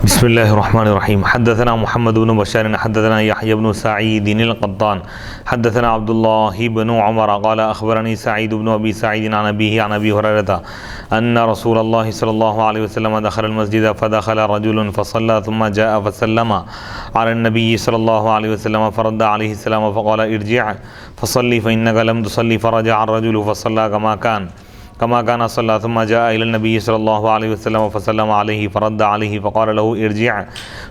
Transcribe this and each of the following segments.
بسم الله الرحمن الرحيم. حدثنا محمد بن بشار حدثنا يحيى بن سعيد القطان حدثنا عبد الله بن عمر قال أخبرني سعيد بن أبي سعيد عن أبيه عن أبي هريرة أن رسول الله صلى الله عليه وسلم دخل المسجد فدخل رجل فصلى ثم جاء فسلم على النبي صلى الله عليه وسلم فرد عليه السلام فقال ارجع فصلي فإنك لم تصلي فرجع الرجل فصلى كما كان صلى ثم جاء إلى النبي صلى الله عليه وسلم فسلم عليه فرد عليه فقال له ارجع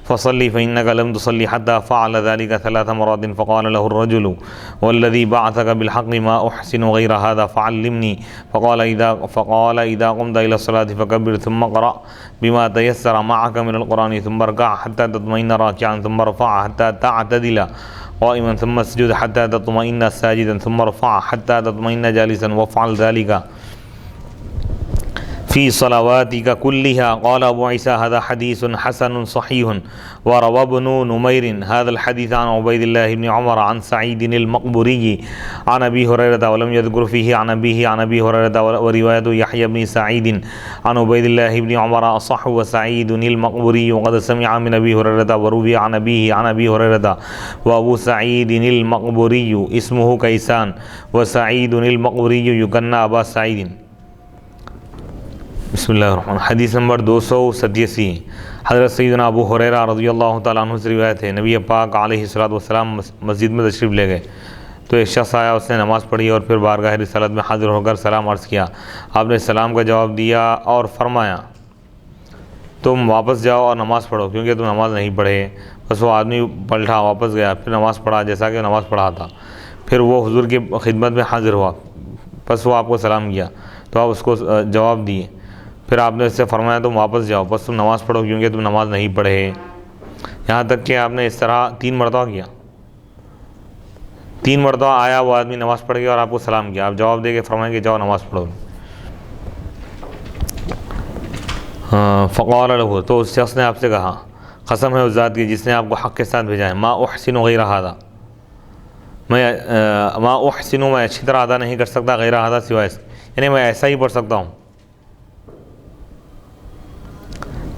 فصلي فإنك لم تصلي حتى فعل ذلك 3 مرات فقال له الرجل والذي بعثك بالحق ما أحسن غير هذا فعلمني فقال إذا قمت إلى الصلاة فكبر ثم اقرأ بما تيسر معك من القرآن ثم اركع حتى تطمئن راكعا ثم ارفع حتى تعتدل قائما ثم اسجد حتى تطمئن ساجدا ثم ارفع حتى تطمئن جالسا وافعل ذلك في صلواتك كلها. قال أبو عيسى هذا حديث حسن صحيح. وروى ابن نمير هذا الحديث عن عبيد الله بن عمر عن سعيد المقبري عن أبي هريرة ولم يذكر فيه عن أبيه عن أبي هريرة. ورواية يحيى بن سعيد عن عبيد الله بن عمر أصح. وسعيد المقبري وقد سمع من أبي هريرة وروي عن أبيه عن أبي هريرة. وأبو سعيد المقبري اسمه كيسان وسعيد المقبري يكنى أبا سعيد. بسم اللہ الرحمن. حدیث نمبر 287. حضرت سیدنا ابو ہریرہ رضی اللہ تعالیٰ عنہ سے روایت ہے نبی پاک علیہ السلام مسجد میں تشریف لے گئے تو ایک شخص آیا, اس نے نماز پڑھی اور پھر بارگاہ رسالت میں حاضر ہو کر سلام عرض کیا. آپ نے سلام کا جواب دیا اور فرمایا تم واپس جاؤ اور نماز پڑھو کیونکہ تم نماز نہیں پڑھے. بس وہ آدمی پلٹا واپس گیا, پھر نماز پڑھا جیسا کہ نماز پڑھا تھا. پھر وہ حضور کی خدمت میں حاضر ہوا, بس وہ آپ کو سلام کیا تو آپ اس کو جواب دیے. پھر آپ نے اس سے فرمایا تم واپس جاؤ بس تم نماز پڑھو کیونکہ تم نماز نہیں پڑھے. یہاں تک کہ آپ نے اس طرح 3 مرتبہ کیا. 3 مرتبہ آیا وہ آدمی نماز پڑھ گیا اور آپ کو سلام کیا, آپ جواب دے کے فرمائیں کہ جاؤ نماز پڑھو. فقال له تو اس شخص نے آپ سے کہا قسم ہے اس ذات کی جس نے آپ کو حق کے ساتھ بھیجا ہے, ما احسن غیر هذا میں اچھی طرح ادا نہیں کر سکتا غیر هذا سوائے اس, یعنی میں ایسا ہی پڑھ سکتا ہوں,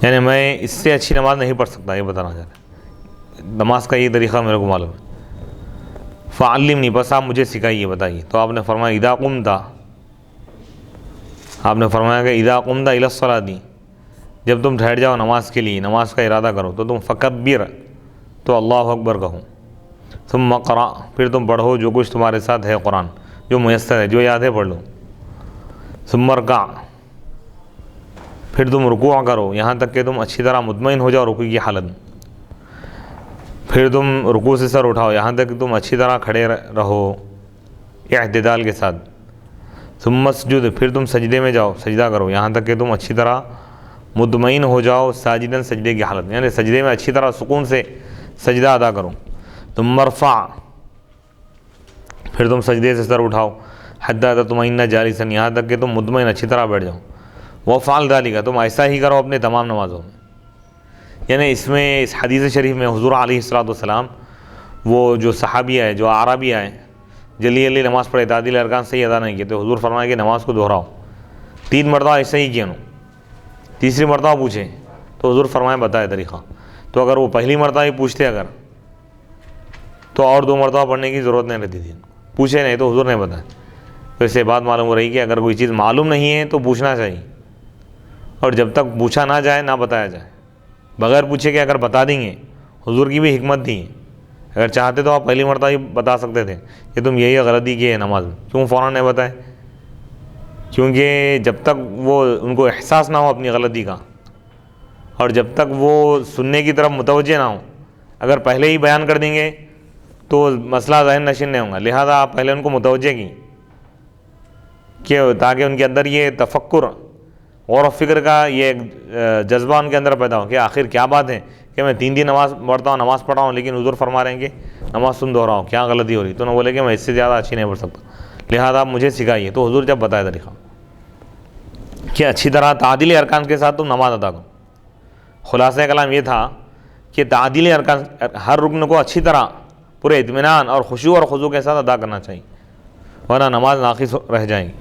یعنی میں اس سے اچھی نماز نہیں پڑھ سکتا, یہ بتانا چاہ رہا ہے. نماز کا یہ طریقہ میرے کو معلوم ہے. فعلمنی بس آپ مجھے سکھائیے بتائیے. تو آپ نے فرمایا اذا قمت, آپ نے فرمایا کہ اذا قمت الی الصلاۃ جب تم ٹھہر جاؤ نماز کے لیے, نماز کا ارادہ کرو تو تم فکبر تو اللہ اکبر کہو, ثم اقرأ پھر تم پڑھو جو کچھ تمہارے ساتھ ہے قرآن جو میسر ہے جو یاد ہے پڑھ لو. ثم ارکع پھر تم رکوع کرو یہاں تک کہ تم اچھی طرح مطمئن ہو جاؤ رکوع کی حالت میں. پھر تم رکوع سے سر اٹھاؤ یہاں تک کہ تم اچھی طرح کھڑے رہو اعتدال کے ساتھ. ثم اسجد پھر تم سجدے میں جاؤ سجدہ کرو یہاں تک کہ تم اچھی طرح مطمئن ہو جاؤ ساجداً سجدے کی حالت میں, یعنی سجدے میں اچھی طرح سکون سے سجدہ ادا کرو. ثم ارفع پھر تم سجدے سے سر اٹھاؤ حتی تطمئن جالسا یہاں تک کہ تم مطمئن اچھی طرح بیٹھ جاؤ. وفعل ذلك تم ایسا ہی کرو اپنے تمام نمازوں میں. یعنی اس حدیث شریف میں حضور علیہ السلام وہ جو صحابی آئے جو اعرابی آئے جلدی نماز پڑھے تعدیل ارکان صحیح ادا نہیں کیے تو حضور فرمایا کہ نماز کو دہراؤ. 3 مرتبہ ایسا ہی کیا, تیسری مرتبہ پوچھے تو حضور فرمایا بتائے طریقہ. تو اگر وہ پہلی مرتبہ ہی پوچھتے اگر تو اور 2 مرتبہ پڑھنے کی ضرورت نہیں رہتی تھی, پوچھے نہیں تو حضور نے بتایا. تو اس سے بات معلوم ہو رہی کہ اگر کوئی چیز معلوم نہیں ہے تو پوچھنا چاہیے, اور جب تک پوچھا نہ جائے نہ بتایا جائے. بغیر پوچھے کہ اگر بتا دیں گے حضور کی بھی حکمت تھی, اگر چاہتے تو آپ پہلی مرتبہ ہی بتا سکتے تھے کہ تم یہی غلطی کی ہے نماز میں, کیوں فوراً نہیں بتائے؟ کیونکہ جب تک وہ ان کو احساس نہ ہو اپنی غلطی کا اور جب تک وہ سننے کی طرف متوجہ نہ ہو, اگر پہلے ہی بیان کر دیں گے تو مسئلہ ذہن نشین نہیں ہوگا. لہذا آپ پہلے ان کو متوجہ کی کہ تاکہ ان کے اندر یہ تفکر غور و فکر کا یہ جذبہ ان کے اندر پیدا ہو کہ آخر کیا بات ہے کہ میں 3 دن نماز پڑھتا ہوں لیکن حضور فرما رہے ہیں کہ نماز تم دہراؤ, کیا غلطی ہو رہی. تو نہ بولے کہ میں اس سے زیادہ اچھی نہیں پڑھ سکتا لہذا آپ مجھے سکھائیے. تو حضور جب بتایا طریقہ کہ اچھی طرح تعدیل ارکان کے ساتھ تم نماز ادا کرو. خلاصہ کلام یہ تھا کہ تعدیل ارکان ہر رکن کو اچھی طرح پورے اطمینان اور خشوع اور خضوع کے ساتھ ادا کرنا چاہیے ورنہ نماز ناقص رہ جائے گی.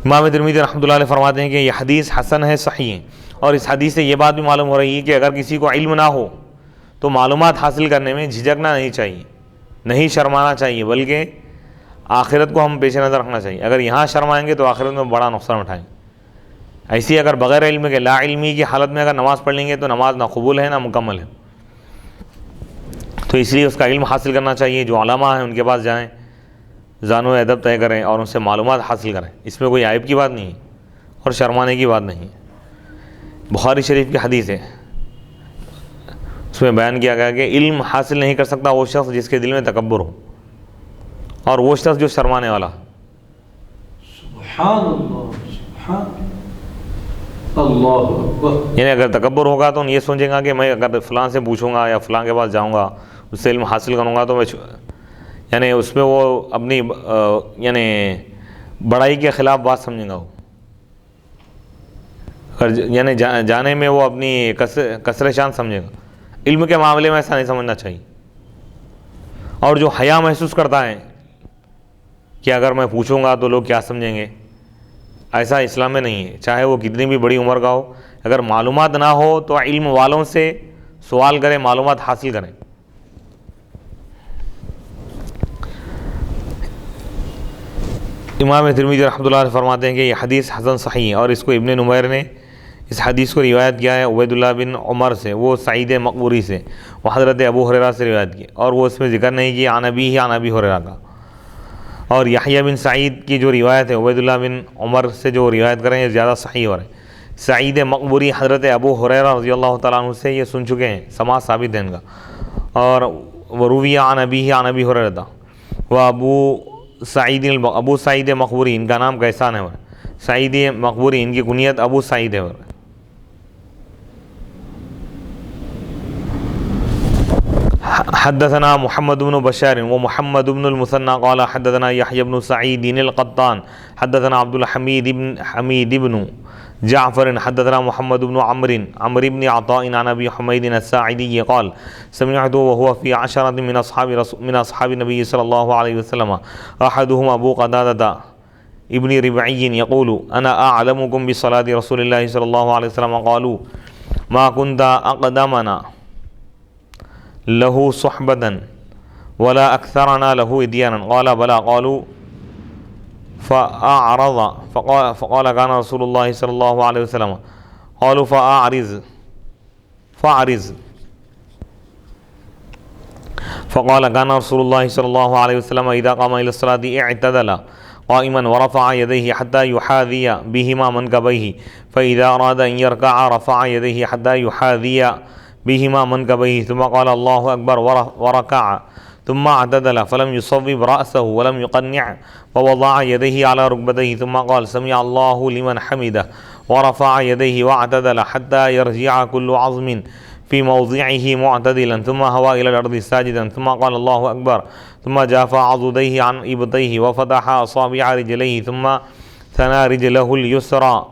امام ترمذی رحمۃ اللہ علیہ فرماتے ہیں کہ یہ حدیث حسن ہے صحیح ہے اور اس حدیث سے یہ بات بھی معلوم ہو رہی ہے کہ اگر کسی کو علم نہ ہو تو معلومات حاصل کرنے میں جھجکنا نہیں چاہیے، نہیں شرمانا چاہیے، بلکہ آخرت کو ہم پیش نظر رکھنا چاہیے۔ اگر یہاں شرمائیں گے تو آخرت میں بڑا نقصان اٹھائیں گے۔ ایسی اگر بغیر علم کے لا علمی کی حالت میں اگر نماز پڑھ لیں گے تو نماز نہ قبول ہے نہ مکمل ہے۔ تو اس لیے اس کا علم حاصل کرنا چاہیے، جو علماء ہیں ان کے پاس جائیں، زان و ادب طے کریں اور ان سے معلومات حاصل کریں۔ اس میں کوئی عیب کی بات نہیں ہے اور شرمانے کی بات نہیں ہے۔ بخاری شریف کی حدیث ہے، اس میں بیان کیا گیا کہ علم حاصل نہیں کر سکتا وہ شخص جس کے دل میں تکبر ہو، اور وہ شخص جو شرمانے والا۔ سبحان اللہ، سبحان اللہ اکبر۔ یعنی اگر تکبر ہوگا تو یہ سوچے گا کہ میں اگر فلاں سے پوچھوں گا یا فلاں کے پاس جاؤں گا، اس سے علم حاصل کروں گا تو میں یعنی اس میں وہ اپنی یعنی بڑائی کے خلاف بات سمجھے گا وہ، یعنی جانے میں وہ اپنی کثر شان سمجھے گا۔ علم کے معاملے میں ایسا نہیں سمجھنا چاہیے۔ اور جو حیا محسوس کرتا ہے کہ اگر میں پوچھوں گا تو لوگ کیا سمجھیں گے، ایسا اسلام میں نہیں ہے۔ چاہے وہ کتنی بھی بڑی عمر کا ہو، اگر معلومات نہ ہو تو علم والوں سے سوال کریں، معلومات حاصل کریں۔ امام ترمذی رحمۃ اللہ علیہ فرماتے ہیں کہ یہ حدیث حسن صحیح ہے، اور اس کو ابن نمیر نے اس حدیث کو روایت کیا ہے عبید اللہ بن عمر سے، وہ سعید مقبوری سے، وہ حضرت ابو ہریرہ سے روایت کی، اور وہ اس میں ذکر نہیں کیا عن ابی ہریرہ کا۔ اور یحییٰ بن سعید کی جو روایت ہے عبید اللہ بن عمر سے جو روایت کریں یہ زیادہ صحیح ہو رہا ہے۔ سعید مقبوری حضرت ابو ہریرہ رضی اللہ تعالیٰ عنہ سے یہ سن چکے ہیں، سماع ثابت ہے ان کا۔ اور وروی عن ابی ہریرہ، وہ ابو سعید مقبوری، ان کا نام کیسان ہے، سعید مقبوری ان کی کنیت ابو سعید ہے۔ حدثنا محمد بن بشار ومحمد بن المثنى قال حدثنا يحيى بن سعيد القطان حدثنا عبد الحميد بن جعفر حدثنا محمد بن عمرو بن عطاء عن ابي حميد الساعدي قال سمعته وهو في عشرة من اصحاب النبي صلى الله عليه وسلم احدهم ابو قتادة ابن ربعي يقول انا اعلمكم بصلاة رسول الله صلى الله عليه وسلم قالوا ما كنت اقدمنا له صحبة ولا أكثرنا له إديانا قال بلى قالوا فأعرض فقال كان رسول الله صلى الله عليه وسلم قالوا فأعرض فقال كان رسول الله صلى الله عليه وسلم إذا قام إلى الصلاة اعتدل قائما ورفع يديه حتى يحاذي بهما منكبيه فإذا أراد أن يركع رفع يديه حتى يحاذي بهما منكبيه ثم قال الله أكبر وركع ثم اعتدل فلم يصوب رأسه ولم يقنع ووضع يديه على ركبتيه ثم قال سمع الله لمن حمده ورفع يديه واعتدل حتى يرجع كل عظم في موضعه معتدلا ثم هوى إلى الأرض ساجدا ثم قال الله أكبر ثم جافى عضديه عن إبطيه وفتح أصابع رجليه ثم ثنى رجله اليسرى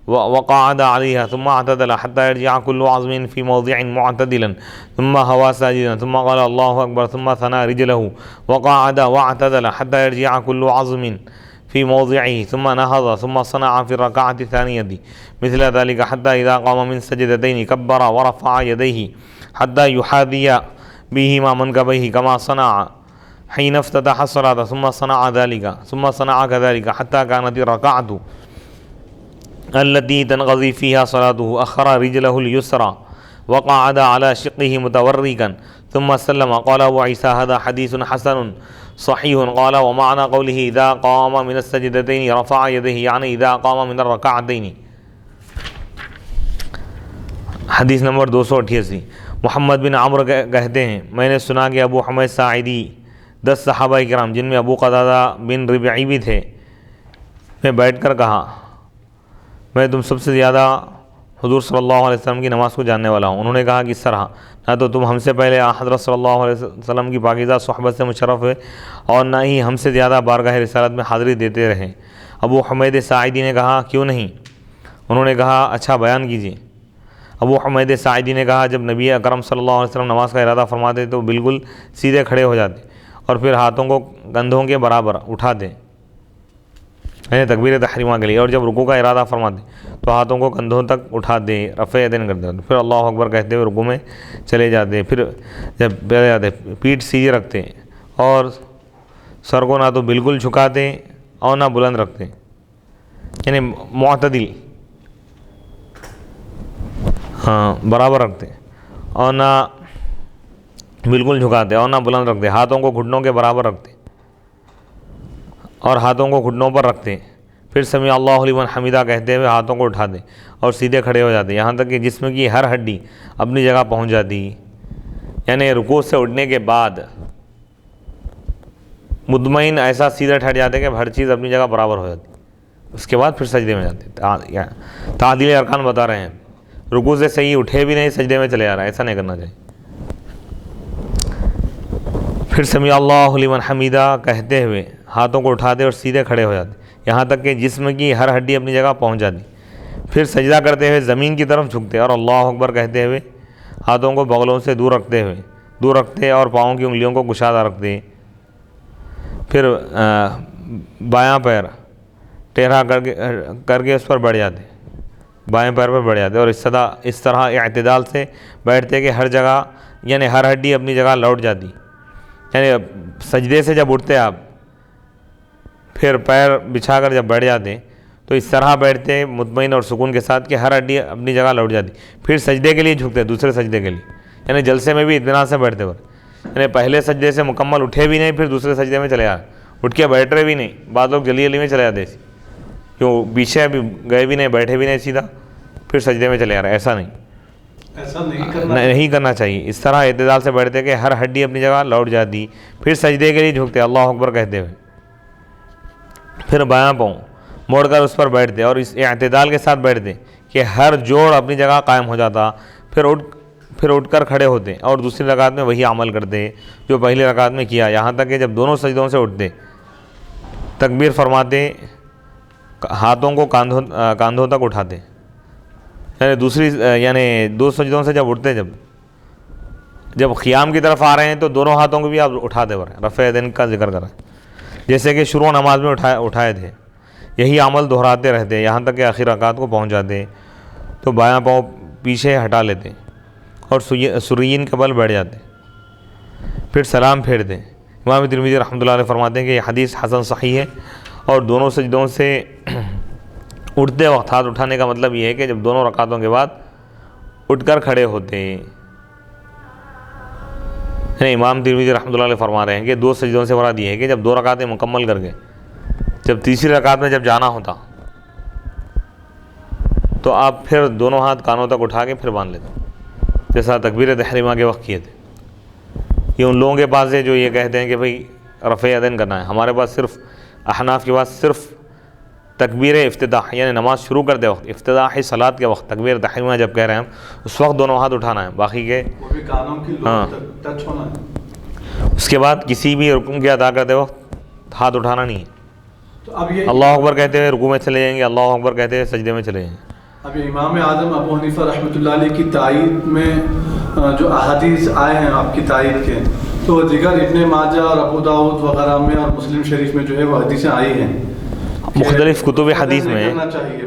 وقعد عليها ثم اعتدل حتى يرجع كل عظم في موضع معتدلا ثم هوى ساجدا ثم قال الله أكبر ثم ثنى رجله وقعد واعتدل حتى يرجع كل عظم في موضعه ثم نهض ثم صنع في الركعة الثانية مثل ذلك حتى إذا قام من سجدتين كبر ورفع يديه حتى يحاذي بهما منكبيه كما صنع حين افتتح الصلاة ثم صنع كذلك حتى كانت الركعة التي تنقضي فيها صلاته أخر رجله اليسرى وقعد على شقه متوركا ثم سلم قال أبو عيسى هذا حديث حسن صحيح قال ومعنى قوله إذا قام من السجدتين رفع يديه يعني إذا قام من الركعتين۔ حدیث نمبر 288۔ محمد بن عمرو کہتے ہیں میں نے سنا کہ ابو حمید ساعدی 10 صحابہ کرام جن میں ابو قتادہ بن ربعی بھی تھے میں بیٹھ کر کہا میں تم سب سے زیادہ حضور صلی اللہ علیہ وسلم کی نماز کو جاننے والا ہوں۔ انہوں نے کہا کس طرح؟ نہ تو تم ہم سے پہلے حضرت صلی اللہ علیہ وسلم کی پاکیزہ صحبت سے مشرف ہوئے اور نہ ہی ہم سے زیادہ بارگاہ رسالت میں حاضری دیتے رہے۔ ابو حمید ساعدی نے کہا کیوں نہیں؟ انہوں نے کہا اچھا بیان کیجیے۔ ابو حمید ساعدی نے کہا جب نبی اکرم صلی اللہ علیہ وسلم نماز کا ارادہ فرماتے تو بالکل سیدھے کھڑے ہو جاتے اور پھر ہاتھوں کو کندھوں کے برابر اٹھاتے یعنی تکبیر تحریمہ کے لیے، اور جب رکوع کا ارادہ فرماتے تو ہاتھوں کو کندھوں تک اٹھا دیں، رفع یدین کرتے ہیں، پھر اللہ اکبر کہتے ہوئے رکوع میں چلے جاتے، پھر جب بیٹھ جاتے پیٹھ سیدھی رکھتے اور سر کو نہ تو بالکل جھکاتے اور نہ بلند رکھتے، یعنی معتدل، ہاں برابر رکھتے، اور نہ بالکل جھکاتے اور نہ بلند رکھتے، ہاتھوں کو گھٹنوں کے برابر رکھتے اور ہاتھوں کو گھٹنوں پر رکھتے، پھر سمیع اللہ لمن حمیدہ کہتے ہوئے ہاتھوں کو اٹھاتے اور سیدھے کھڑے ہو جاتے، یہاں تک کہ جسم کی ہر ہڈی اپنی جگہ پہنچ جاتی، یعنی رکوع سے اٹھنے کے بعد مطمئن ایسا سیدھے ٹھہر جاتے کہ ہر چیز اپنی جگہ برابر ہو جاتی، اس کے بعد پھر سجدے میں جاتے۔ تعدیل ارکان بتا رہے ہیں، رکوع سے صحیح اٹھے بھی نہیں، سجدے میں چلے آ رہا ہے، ایسا نہیں کرنا چاہیے۔ پھر سمیع اللہ لمن حمیدہ کہتے ہوئے ہاتھوں کو اٹھاتے اور سیدھے کھڑے ہو جاتے، یہاں تک کہ جسم کی ہر ہڈی اپنی جگہ پہنچ جاتی، پھر سجدہ کرتے ہوئے زمین کی طرف جھکتے اور اللہ اکبر کہتے ہوئے ہاتھوں کو بغلوں سے دور رکھتے اور پاؤں کی انگلیوں کو کشادہ رکھتے، پھر بایاں پیر ٹیڑھا کر کے اس پر بیٹھ جاتے، بائیں پیر پر بیٹھ جاتے اور اس طرح اعتدال سے بیٹھتے کہ ہر جگہ یعنی ہر ہڈی اپنی جگہ لوٹ جاتی، یعنی سجدے سے جب اٹھتے آپ پھر پیر بچھا کر جب بیٹھ جاتے تو اس طرح بیٹھتے مطمئن اور سکون کے ساتھ کہ ہر ہڈی اپنی جگہ لوٹ جاتی، پھر سجدے کے لیے جھکتے، دوسرے سجدے کے لیے، یعنی جلسے میں بھی اطمینان سے بیٹھتے ہوئے، یعنی پہلے سجدے سے مکمل اٹھے بھی نہیں، پھر دوسرے سجدے میں چلے آئے، اٹھ کے بیٹھ رہے بھی نہیں، بعض لوگ جلدی جلدی میں چلے جاتے، کیوں پیچھے ابھی گئے بھی نہیں، بیٹھے بھی نہیں سیدھا، پھر سجدے میں چلے آ رہے، ایسا نہیں کرنا چاہیے، اس طرح اعتدال سے بیٹھتے کہ ہر ہڈی اپنی جگہ لوٹ جاتی، پھر سجدے کے لیے جھکتے اللہ اکبر کہتے ہوئے، پھر بایاں پاؤں موڑ کر اس پر بیٹھتے اور اس اعتدال کے ساتھ بیٹھتے کہ ہر جوڑ اپنی جگہ قائم ہو جاتا، پھر اٹھ کر کھڑے ہوتے اور دوسری رکعت میں وہی عمل کرتے جو پہلی رکعت میں کیا، یہاں تک کہ جب دونوں سجدوں سے اٹھتے تکبیر فرماتے، ہاتھوں کو کاندھوں تک اٹھاتے، یعنی دو سجدوں سے جب اٹھتے، جب قیام کی طرف آ رہے ہیں تو دونوں ہاتھوں کو بھی آپ اٹھاتے ہو رہے ہیں، رفع یدین کا ذکر کر رہے ہیں جیسے کہ شروع نماز میں اٹھائے تھے، یہی عمل دہراتے رہتے یہاں تک کہ آخر رکعت کو پہنچ جاتے، تو بایاں پاؤں پیچھے ہٹا لیتے اور سرین کے بل بیٹھ جاتے، پھر سلام پھیرتے۔ امام ترمذی رحمۃ اللہ علیہ فرماتے ہیں کہ یہ حدیث حسن صحیح ہے، اور دونوں سجدوں سے اٹھتے وقت ہاتھ اٹھانے کا مطلب یہ ہے کہ جب دونوں رکعتوں کے بعد اٹھ کر کھڑے ہوتے، یعنی امام ترمذی رحمۃ اللہ علیہ فرما رہے ہیں کہ دو سجدوں سے مراد یہ ہے کہ جب دو رکعتیں مکمل کر کے جب تیسری رکعت میں جب جانا ہوتا تو آپ پھر دونوں ہاتھ کانوں تک اٹھا کے پھر باندھ لیتے، جیسا تکبیر تحریمہ کے وقت کیے تھے۔ یہ ان لوگوں کے پاس ہے جو یہ کہتے ہیں کہ بھئی رفع یدین کرنا ہے، ہمارے پاس صرف احناف کے پاس صرف تکبیر افتتاح یعنی نماز شروع کرتے وقت افتتاحی صلاۃ کے وقت تکبیر تحریمہ جب کہہ رہے ہیں اس وقت دونوں ہاتھ اٹھانا ہے، باقی کے وہ بھی کانوں کی لوب ٹچ ہونا ہے، اس کے بعد کسی بھی رکن کے ادا کرتے وقت ہاتھ اٹھانا نہیں ہے۔ تو اب یہ اللہ اکبر کہتے ہوئے رکوع میں چلے جائیں گے، اللہ اکبر کہتے ہوئے سجدے میں چلے جائیں گے۔ اب یہ امام اعظم ابو حنیفہ رحمۃ اللہ علیہ کی تائید میں جو احادیث آئے ہیں آپ کی تائید کے، تو دیگر ابن ماجہ اور ابو داؤد وغیرہ میں اور مسلم شریف میں جو ہے وہ حدیثیں آئی ہیں، مختلف کتب حدیث میں کرنا چاہیے،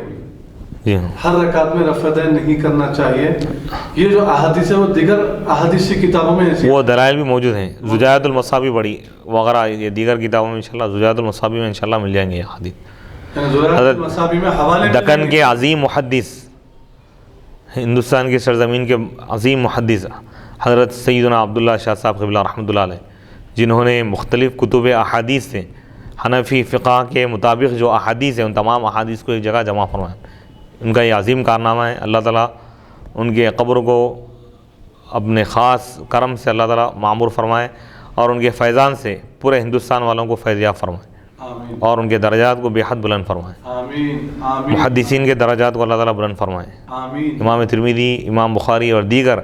ہر رکعت میں رفع یدین نہیں کرنا چاہیے، یہ جو احادیث ہیں وہ دیگر احادیث کی کتابوں میں وہ دلائل بھی موجود ہیں، زجاجۃ المصابیح بڑی وغیرہ یہ دیگر کتابوں میں انشاءاللہ زجاجۃ المصابیح میں انشاءاللہ مل جائیں گے یہ حدیث۔ حضرت دکن کے عظیم محدث، ہندوستان کی سرزمین کے عظیم محدث حضرت سیدنا عبداللہ شاہ صاحب قبلہ رحمۃ اللہ علیہ، جنہوں نے مختلف کتب احادیث سے حنفی فقہ کے مطابق جو احادیث ہیں ان تمام احادیث کو ایک جگہ جمع فرمایا، ان کا یہ عظیم کارنامہ ہے۔ اللہ تعالیٰ ان کے قبر کو اپنے خاص کرم سے اللہ تعالیٰ معمور فرمائے اور ان کے فیضان سے پورے ہندوستان والوں کو فیض یاب فرمائے اور ان کے درجات کو بے حد بلند فرمائے، محدثین کے درجات کو اللہ تعالیٰ بلند فرمائے۔ امام ترمذی، امام بخاری اور دیگر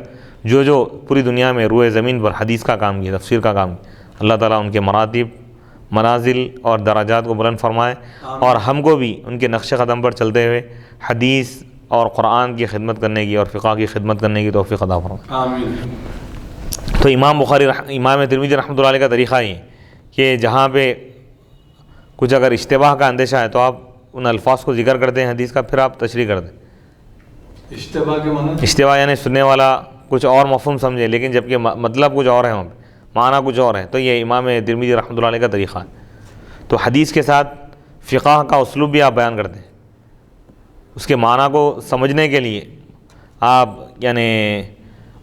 جو پوری دنیا میں روئے زمین پر حدیث کا کام کیا، تفسیر کا کام کیا، اللہ تعالیٰ ان کے مراتب، منازل اور درجات کو بلند فرمائے اور ہم کو بھی ان کے نقش قدم پر چلتے ہوئے حدیث اور قرآن کی خدمت کرنے کی اور فقہ کی خدمت کرنے کی توفیق عطا فرمائے۔ تو امام ترمذی رحمۃ اللہ علیہ کا طریقہ یہ کہ جہاں پہ کچھ اگر اشتباہ کا اندیشہ ہے تو آپ ان الفاظ کو ذکر کرتے ہیں حدیث کا، پھر آپ تشریح کر دیں۔ اشتباہ کے معنی اشتباہ یعنی سننے والا کچھ اور مفہوم سمجھے لیکن جبکہ مطلب کچھ اور ہے، وہاں پہ معنی کچھ اور ہے، تو یہ امام ترمذی رحمۃ اللہ علیہ کا طریقہ ہے۔ تو حدیث کے ساتھ فقہ کا اسلوب بھی آپ بیان کرتے ہیں، اس کے معنی کو سمجھنے کے لیے آپ یعنی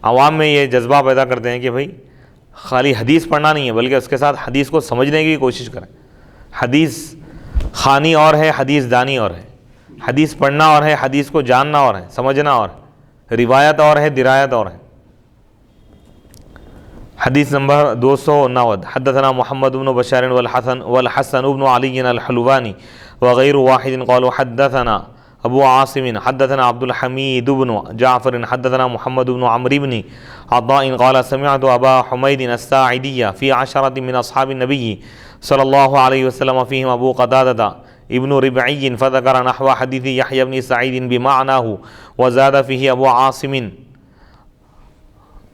عوام میں یہ جذبہ پیدا کرتے ہیں کہ بھائی خالی حدیث پڑھنا نہیں ہے بلکہ اس کے ساتھ حدیث کو سمجھنے کی کوشش کریں۔ حدیث خوانی اور ہے، حدیث دانی اور ہے، حدیث پڑھنا اور ہے، حدیث کو جاننا اور ہے، سمجھنا اور ہے، روایت اور ہے، درایت اور ہے۔ حدیث نمبر 290 حدثنا محمد بن بشار والحسن بن علی الحلوانی وغیر واحد قالوا حدثنا ابو عاصم حدثنا عبد الحمید بن جعفر حدثنا محمد بن عمرو بن عطاء قال سمعت ابا حمید الساعدی فی عشرة من اصحاب النبی صلی اللہ علیہ وسلم فیہم ابو قتادہ ابن ربعی فذکر نحو حدیث یحیی بن سعید بمعناه وزاد فیہ ابو عاصم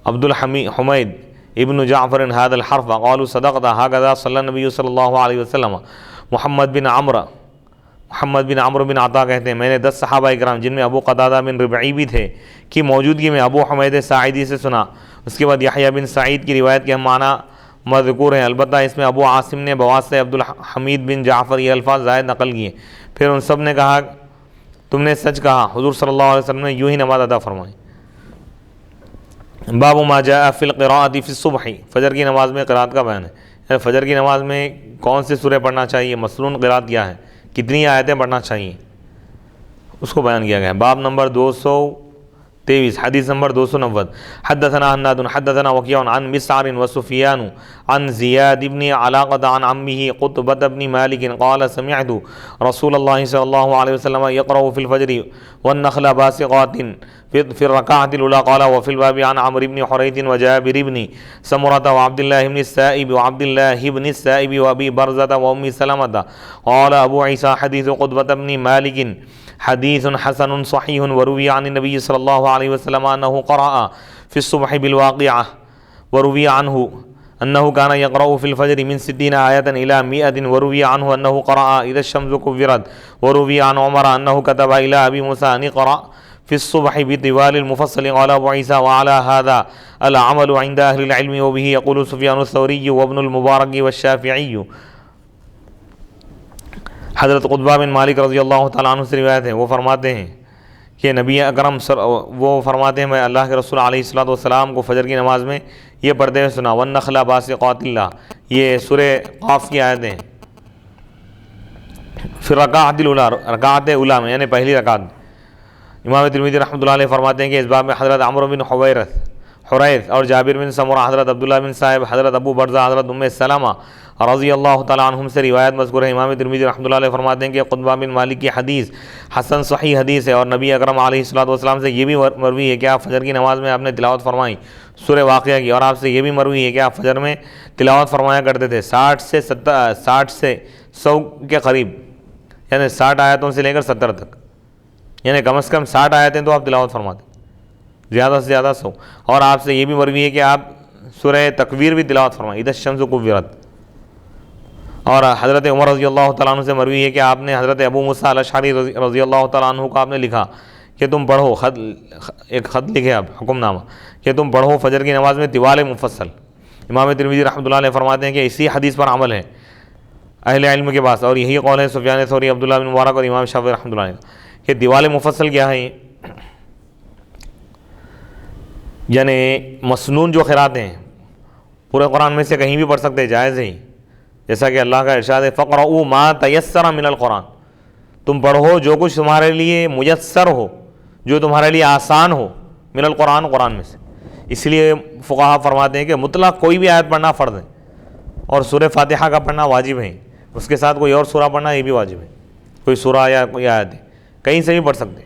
عبد الحمید ابن جعفر هذا الحرف قالوا صدقت هكذا صلی النبی صلی اللہ علیہ وسلم۔ محمد بن عمرو بن عطا کہتے ہیں میں نے 10 صحابہ اکرام جن میں ابو قتادہ بن ربعی بھی تھے کی موجودگی میں ابو حمید ساعدی سے سنا۔ اس کے بعد یحییٰ بن سعید کی روایت کے ہم معنی مذکور ہیں، البتہ اس میں ابو عاصم نے بواسطہ عبد الحمید بن جعفر یہ الفاظ زائد نقل کیے۔ پھر ان سب نے کہا تم نے سچ کہا، حضور صلی اللہ علیہ وسلم نے یوں ہی نماز ادا فرمائی۔ باب ما جاء فی القراءۃ فی الصبح، فجر کی نماز میں قرات کا بیان ہے، یعنی فجر کی نماز میں کون سی سورہ پڑھنا چاہیے، مسنون قرات کیا ہے، کتنی آیتیں پڑھنا چاہیے، اس کو بیان کیا گیا ہے۔ باب نمبر 223 حدیث نمبر 290 حدثنا حناد حدثنا وکیع عن مسعر وسفیان عن زیاد بن علاقة عن عمه قطبة بن مالك قال سمعت رسول الله صلی اللہ علیہ وسلم يقرأ في الفجر والنخل باسقات في الركعة الأولى قال وفي الباب عن عمرو بن حريث وجابر بن سمرة وعبد الله بن السائب وأبي برزة وأم سلمة قال أبو عيسى حديث قطبة بن مالك حديث حسن صحيح وروي عن النبي صلى الله عليه وسلم أنه قرأ في الصبح بالواقعة وروي عنه أنه كان يقرأ في الفجر من 60 آية إلى 100 وروي عنه أنه قرأ إذا الشمس كورت وروي عن عمر أنه كتب إلى أبي موسى أن اقرأ في الصبح بطوال المفصل قال أبو عيسى وعلى هذا العمل عند أهل العلم وبه يقول سفيان الثوري وابن المبارك والشافعي۔ حضرت قطبہ بن مالک رضی اللہ تعالیٰ عنہ سے روایت ہے، وہ فرماتے ہیں کہ نبی اکرم وہ فرماتے ہیں میں اللہ کے رسول علیہ الصلوۃ والسلام کو فجر کی نماز میں یہ پڑھتے ہوئے سنا، والنخل باسقات اللہ، یہ سورہ قاف کی آیتیں ہیں، پھر رکعت الاولیٰ، رکعت اولیٰ میں یعنی پہلی رکعت۔ امام ترمذی رحمۃ اللہ علیہ فرماتے ہیں کہ اس باب میں حضرت عمرو بن حریث اور جابر بن سمرہ، حضرت عبداللہ بن صائب، حضرت ابو برزہ، حضرت ام سلمہ رضی اللہ تعالیٰ عنہم سے روایت مذکور ہے۔ امام ترمذی رحمۃ اللہ علیہ فرماتے ہیں کہ قطبہ بن مالک کی حدیث حسن صحیح حدیث ہے، اور نبی اکرم علیہ الصلوۃ والسلام سے یہ بھی مروی ہے کہ آپ فجر کی نماز میں آپ نے تلاوت فرمائی سورہ واقعہ کی، اور آپ سے یہ بھی مروی ہے کہ آپ فجر میں تلاوت فرمایا کرتے تھے 60 سے 100 کے قریب، یعنی 60 آیتوں سے لے کر 70 تک، یعنی کم از کم 60 آیتیں تو آپ تلاوت فرماتے، زیادہ سے زیادہ 100۔ اور آپ سے یہ بھی مروی ہے کہ آپ سورہ تکویر بھی تلاوت فرمائیں، اذا الشمس کورت۔ اور حضرت عمر رضی اللہ تعالیٰ عنہ سے مروی ہے کہ آپ نے حضرت ابو موسیٰ الاشعری رضی اللہ تعالیٰ عنہ کو آپ نے لکھا کہ تم پڑھو، ایک خط لکھے آپ، حکم نامہ، کہ تم پڑھو فجر کی نماز میں طوال مفصل۔ امام ترمذی رحمۃ اللہ علیہ فرماتے ہیں کہ اسی حدیث پر عمل ہے اہل علم کے پاس، اور یہی قول ہے سفیان ثوری، عبداللہ بن مبارک اور امام شافعی رحمۃ اللہ علیہ کہ طوال مفصل کیا ہے، یعنی مسنون جو قراتیں ہیں پورے قرآن میں سے کہیں بھی پڑھ سکتے، جائز ہے، جیسا کہ اللہ کا ارشاد ہے فقرؤوا ما تیسر من القرآن، تم پڑھو جو کچھ تمہارے لیے میسر ہو، جو تمہارے لیے آسان ہو، من القرآن، قرآن میں سے۔ اس لیے فقہا فرماتے ہیں کہ مطلق کوئی بھی آیت پڑھنا فرض ہے، اور سورہ فاتحہ کا پڑھنا واجب ہے، اس کے ساتھ کوئی اور سورہ پڑھنا یہ بھی واجب ہے، کوئی سورہ یا کوئی آیت ہے، کہیں سے بھی پڑھ سکتے۔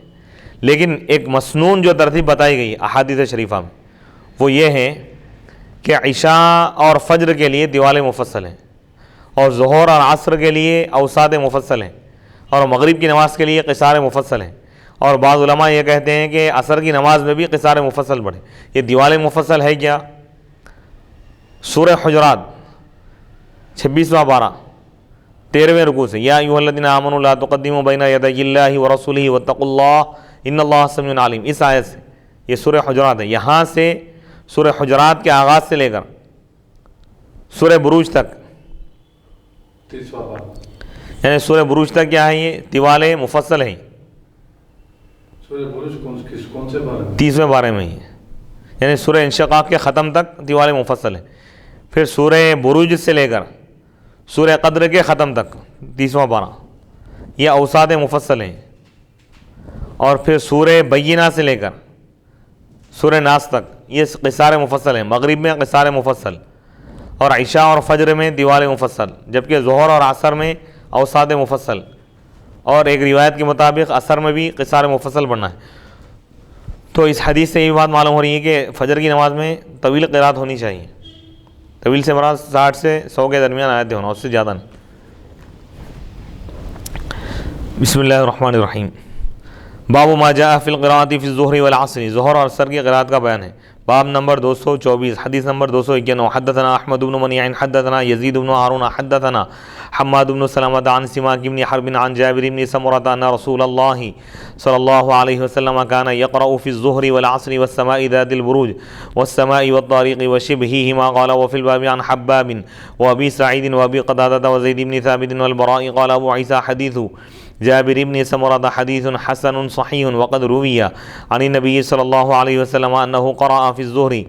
لیکن ایک مسنون جو ترتیب بتائی گئی احادیث شریفہ میں وہ یہ ہے کہ عشاء اور فجر کے لیے طوال مفصل ہیں، اور ظہر اور عصر کے لیے اوساط مفصل ہیں، اور مغرب کی نماز کے لیے قصار مفصل ہیں، اور بعض علماء یہ کہتے ہیں کہ عصر کی نماز میں بھی قصار مفصل پڑھیں۔ یہ طوال مفصل ہے کیا؟ سورہ حجرات 26واں پارہ 13ویں رکوع سے یا ایھا الذین آمنوا لا تقدموا بین یدی اللہ ورسولہ واتقوا اللہ ان اللہ سمیع علیم، اس آیت سے، یہ سورہ حجرات ہے، یہاں سے سورہ حجرات کے آغاز سے لے کر سورہ بروج تک، 30واں باب، یعنی سورہ بروج تک کیا ہے، یہ طوال مفصل ہے، سورہ بروج کون سے بارے میں؟ 30ویں بارے میں ہی ہے، یعنی سورہ انشقاق کے ختم تک طوال مفصل ہے، پھر سورہ بروج سے لے کر سورہ قدر کے ختم تک 30واں پارہ یہ اوساط مفصل ہیں، اور پھر سورہ بینہ سے لے کر سورہ ناس تک یہ قصار مفصل ہیں، مغرب میں قصار مفصل، اور عشاء اور فجر میں طوال مفصل، جبکہ ظہر اور عصر میں اوساط مفصل، اور ایک روایت کے مطابق عصر میں بھی قصار مفصل پڑھنا ہے۔ تو اس حدیث سے یہ بات معلوم ہو رہی ہے کہ فجر کی نماز میں طویل قرات ہونی چاہیے، طویل سے مراد 60 سے 100 کے درمیان آیتیں ہونا، اس سے زیادہ نہیں۔ بسم اللہ الرحمن الرحیم، باب ما جاء فی القراءۃ فی الظہر والعصر، ظہر اور عصر کی قراءت کا بیان ہے۔ باب نمبر 224، حدیث نمبر 291، حدثنا احمد بن منیع حدثنا یزید بن ہارون حدثنا حماد بن سلمۃ عن سماک بن حرب عن جابر بن سمرۃ ان رسول اللہ صلی اللہ علیہ وسلم كان يقرأ في الظهر والعصر والسماء ذات البروج والسماء والطارق وشبههما، قال وفي الباب عن حباب وابي سعيد وابي قتادة وزيد بن ثابت والبراء، قال ابو عيسى حديث جابر بن سمرة حديث حسن صحيح، وقد روي عن النبي صلى الله عليه وسلم أنه قرأ في الظهر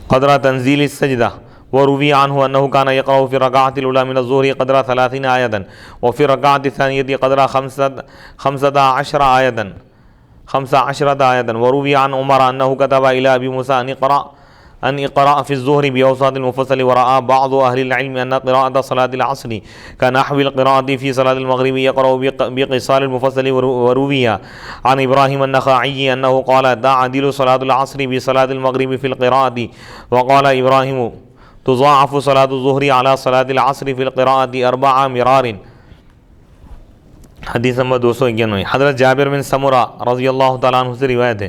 قدر تنزيل السجدة، وروي عنه أنه كان يقرأ في الركعة الأولى من الظهر قدر 30 آية، وفي الركعة الثانية قدر 15 آية، وروي عن عمر أنه كتب إلى أبي موسى أن اقرأ في الظهر بأوساط المفصل، ورأى بعض أهل العلم أن قراءة صلاة العصر كنحو القراءة في صلاة المغرب يقرأ بقصار المفصل، وروي عن إبراهيم النخعي أنه قال تعدل صلاة العصر بصلاة المغرب في القراءة، وقال إبراهيم تضاعف صلاة الظهر على صلاة العصر في القراءة 4 مرار۔ حدیث نمبر 291، حضرت جابر بن سمرہ رضی اللہ تعالیٰ عنہ سے روایت ہے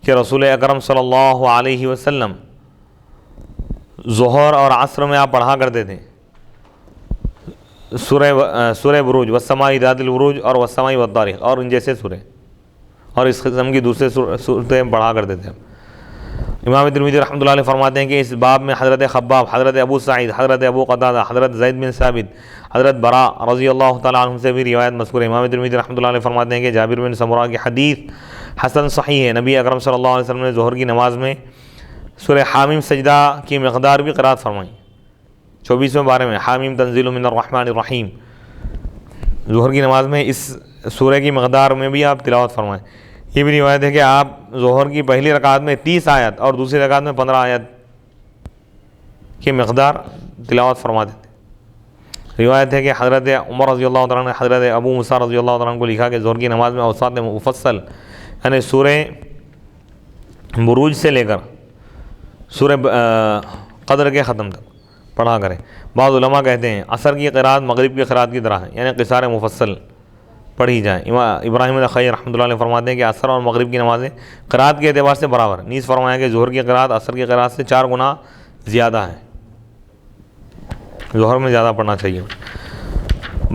کہ رسول اکرم صلی اللہ علیہ وسلم ظہر اور عصر میں آپ پڑھا کرتے تھے سورہ بروج والسماء ذات البروج اور والسماء والطارق اور ان جیسے سورے، اور اس قسم کی دوسرے صورتیں پڑھا کرتے تھے۔ امام ترمذی رحمۃ اللہ علیہ فرماتے ہیں کہ اس باب میں حضرت خباب، حضرت ابو سعید، حضرت ابو قتادہ، حضرت زید بن ثابت، حضرت برا رضی اللہ تعالیٰ عنہ سے بھی روایت مذکور ہے۔ امام ترمذی رحمۃ اللہ علیہ فرماتے ہیں کہ جابر بن سمرہ کی حدیث حسن صحیح ہے، نبی اکرم صلی اللہ علیہ وسلم نے ظہر کی نماز میں سورہ حامیم سجدہ کی مقدار بھی قرات فرمائی، 24ویں بارے میں حامیم تنزیل من الرحمن الرحیم، ظہر کی نماز میں اس سورہ کی مقدار میں بھی آپ تلاوت فرمائیں۔ یہ بھی روایت ہے کہ آپ ظہر کی پہلی رکعت میں 30 آیت اور دوسری رکعت میں 15 آیت کی مقدار تلاوت فرماتے تھے۔ روایت ہے کہ حضرت عمر رضی اللہ تعالیٰ نے حضرت ابو موسیٰ رضی اللہ تعالیٰ کو لکھا کہ ظہر کی نماز میں اوساط مفصل یعنی سورہ بروج سے لے کر سورہ قدر کے ختم تک پڑھا کریں۔ بعض علماء کہتے ہیں عصر کی قرات مغرب کی قرات کی طرح ہے، یعنی قصار مفصل پڑھی جائیں۔ ابراہیم النخعی رحمۃ اللہ علیہ فرماتے ہیں کہ عصر اور مغرب کی نمازیں قرات کے اعتبار سے برابر، نیز فرمایا کہ ظہر کی قرات عصر کی قرات سے 4 گنا زیادہ ہے، ظہر میں زیادہ پڑھنا چاہیے۔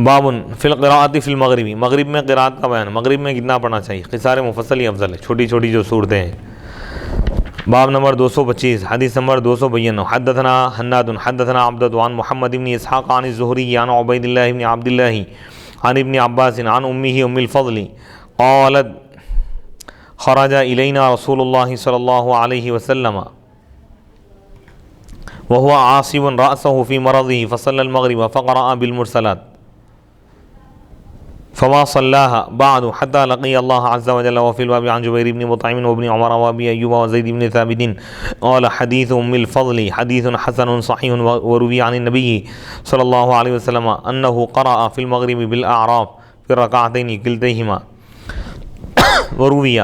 بابن فی القراءۃ فی المغربی، مغرب میں قرات کا بیان، مغرب میں کتنا پڑھنا چاہیے، قصار مفصل ہی افضل ہے، چھوٹی چھوٹی جو صورتیں ہیں۔ باب نمبر 225، حدیث نمبر 292، حدثنا حناد حدثنا عبدۃ عن محمد بن اسحاق عن الزہری عن عبید اللہ بن عبد اللہ عن ابن عباس عن امہ ام الفضل قالت خرج الینا رسول اللہ صلی اللہ علیہ وسلم وهو عاصب رأسه في مرضه فصلى المغرب فقرأ بالمرسلات فما صلاها بعد حتى لقي الله عز وجل، وفي الباب عن جبير بن مطعم وابن عمر وابي ايوب وزيد بن ثابت قال حديث ام الفضل حديث حسن صحيح، وروي عن النبي صلى الله عليه وسلم انه قرأ في المغرب بالاعراف في الركعتين كلتيهما، وروي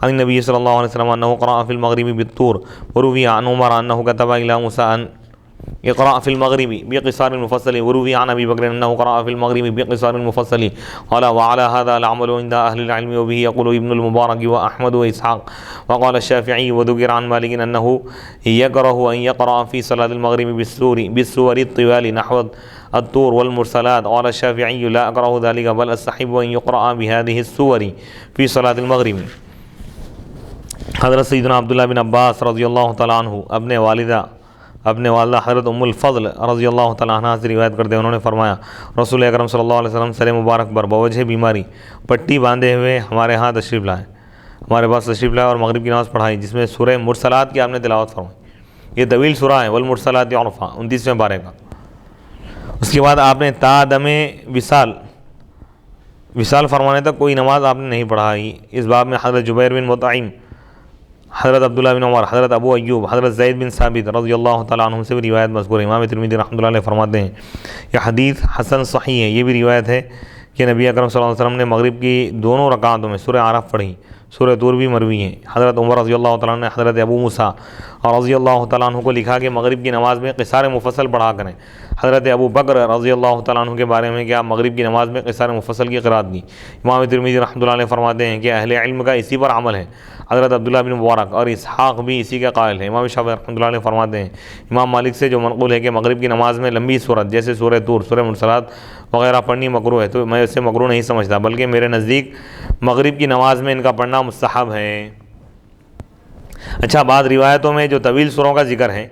عن النبي صلى الله عليه وسلم انه قرأ في المغرب بالطور، وروي عن عمر انه كتب الى موسى ان اقرأ في المغرب بقصار المفصل وروي عن ابي بكر انه قرأ في المغرب بقصار المفصل قال وعلى هذا العمل عند اهل العلم وبه يقول ابن المبارك واحمد واسحاق وقال الشافعي وذكر عن مالك انه يكره ان يقرأ في صلاة المغرب بالسور الطوال نحو الطور والمرسلات. قال الشافعي لا اكره ذلك بل استحب ان يقرأ بهذه السور في صلاة المغرب. حضرت سیدنا عبداللہ بن عباس رضی اللہ تعالیٰ عنہ اپنے والدہ حضرت ام الفضل رضی اللہ تعالیٰ عنہ سے روایت کرتے ہیں، انہوں نے فرمایا رسول اکرم صلی اللہ علیہ وسلم سر مبارک پر بوجہ بیماری پٹی باندھے ہوئے ہمارے ہاں تشریف لائے، ہمارے پاس تشریف لائے اور مغرب کی نماز پڑھائی جس میں سورہ مرسلات کی آپ نے تلاوت فرمائی۔ یہ طویل سورہ ہے، والمرسلات عرفا 29ویں پارے کا۔ اس کے بعد آپ نے تا دم وصال فرمانے تک کوئی نماز آپ نے نہیں پڑھائی۔ اس باب میں حضرت جبیر بن مطعم، حضرت عبداللہ بن عمر، حضرت ابو ایوب، حضرت زید بن ثابت رضی اللہ تعالیٰ عنہ سے بھی روایت مذکور ہے۔ امام ترمذی رحمۃ اللہ علیہ فرماتے ہیں یہ حدیث حسن صحیح ہے۔ یہ بھی روایت ہے کہ نبی اکرم صلی اللہ علیہ وسلم نے مغرب کی دونوں رکعتوں میں سورہ اعراف پڑھی، سورہ طور بھی مروی ہے۔ حضرت عمر رضی اللہ تعالیٰ عنہ نے حضرت ابو موسیٰ رضی اللہ تعالیٰ عنہ کو لکھا کہ مغرب کی نماز میں قصار مفصل پڑھا کریں۔ حضرت ابو بکر رضی اللہ تعالیٰ عنہ کے بارے میں کہ آپ مغرب کی نماز میں قصار مفصل کی قرات دی۔ امام ترمذی رحمۃ اللہ علیہ فرماتے ہیں کہ اہل علم کا اسی پر عمل ہے۔ حضرت عبداللہ بن مبارک اور اسحاق بھی اسی کے قائل ہیں۔ امام شافعی رحمۃ اللہ علیہ فرماتے ہیں امام مالک سے جو منقول ہے کہ مغرب کی نماز میں لمبی صورت جیسے سورہ طور، سورہ مرسلات وغیرہ پڑھنی مکروہ ہے، تو میں اسے مکروہ نہیں سمجھتا، بلکہ میرے نزدیک مغرب کی نماز میں ان کا پڑھنا مستحب ہے۔ اچھا، بعض روایتوں میں جو طویل سوروں کا ذکر ہے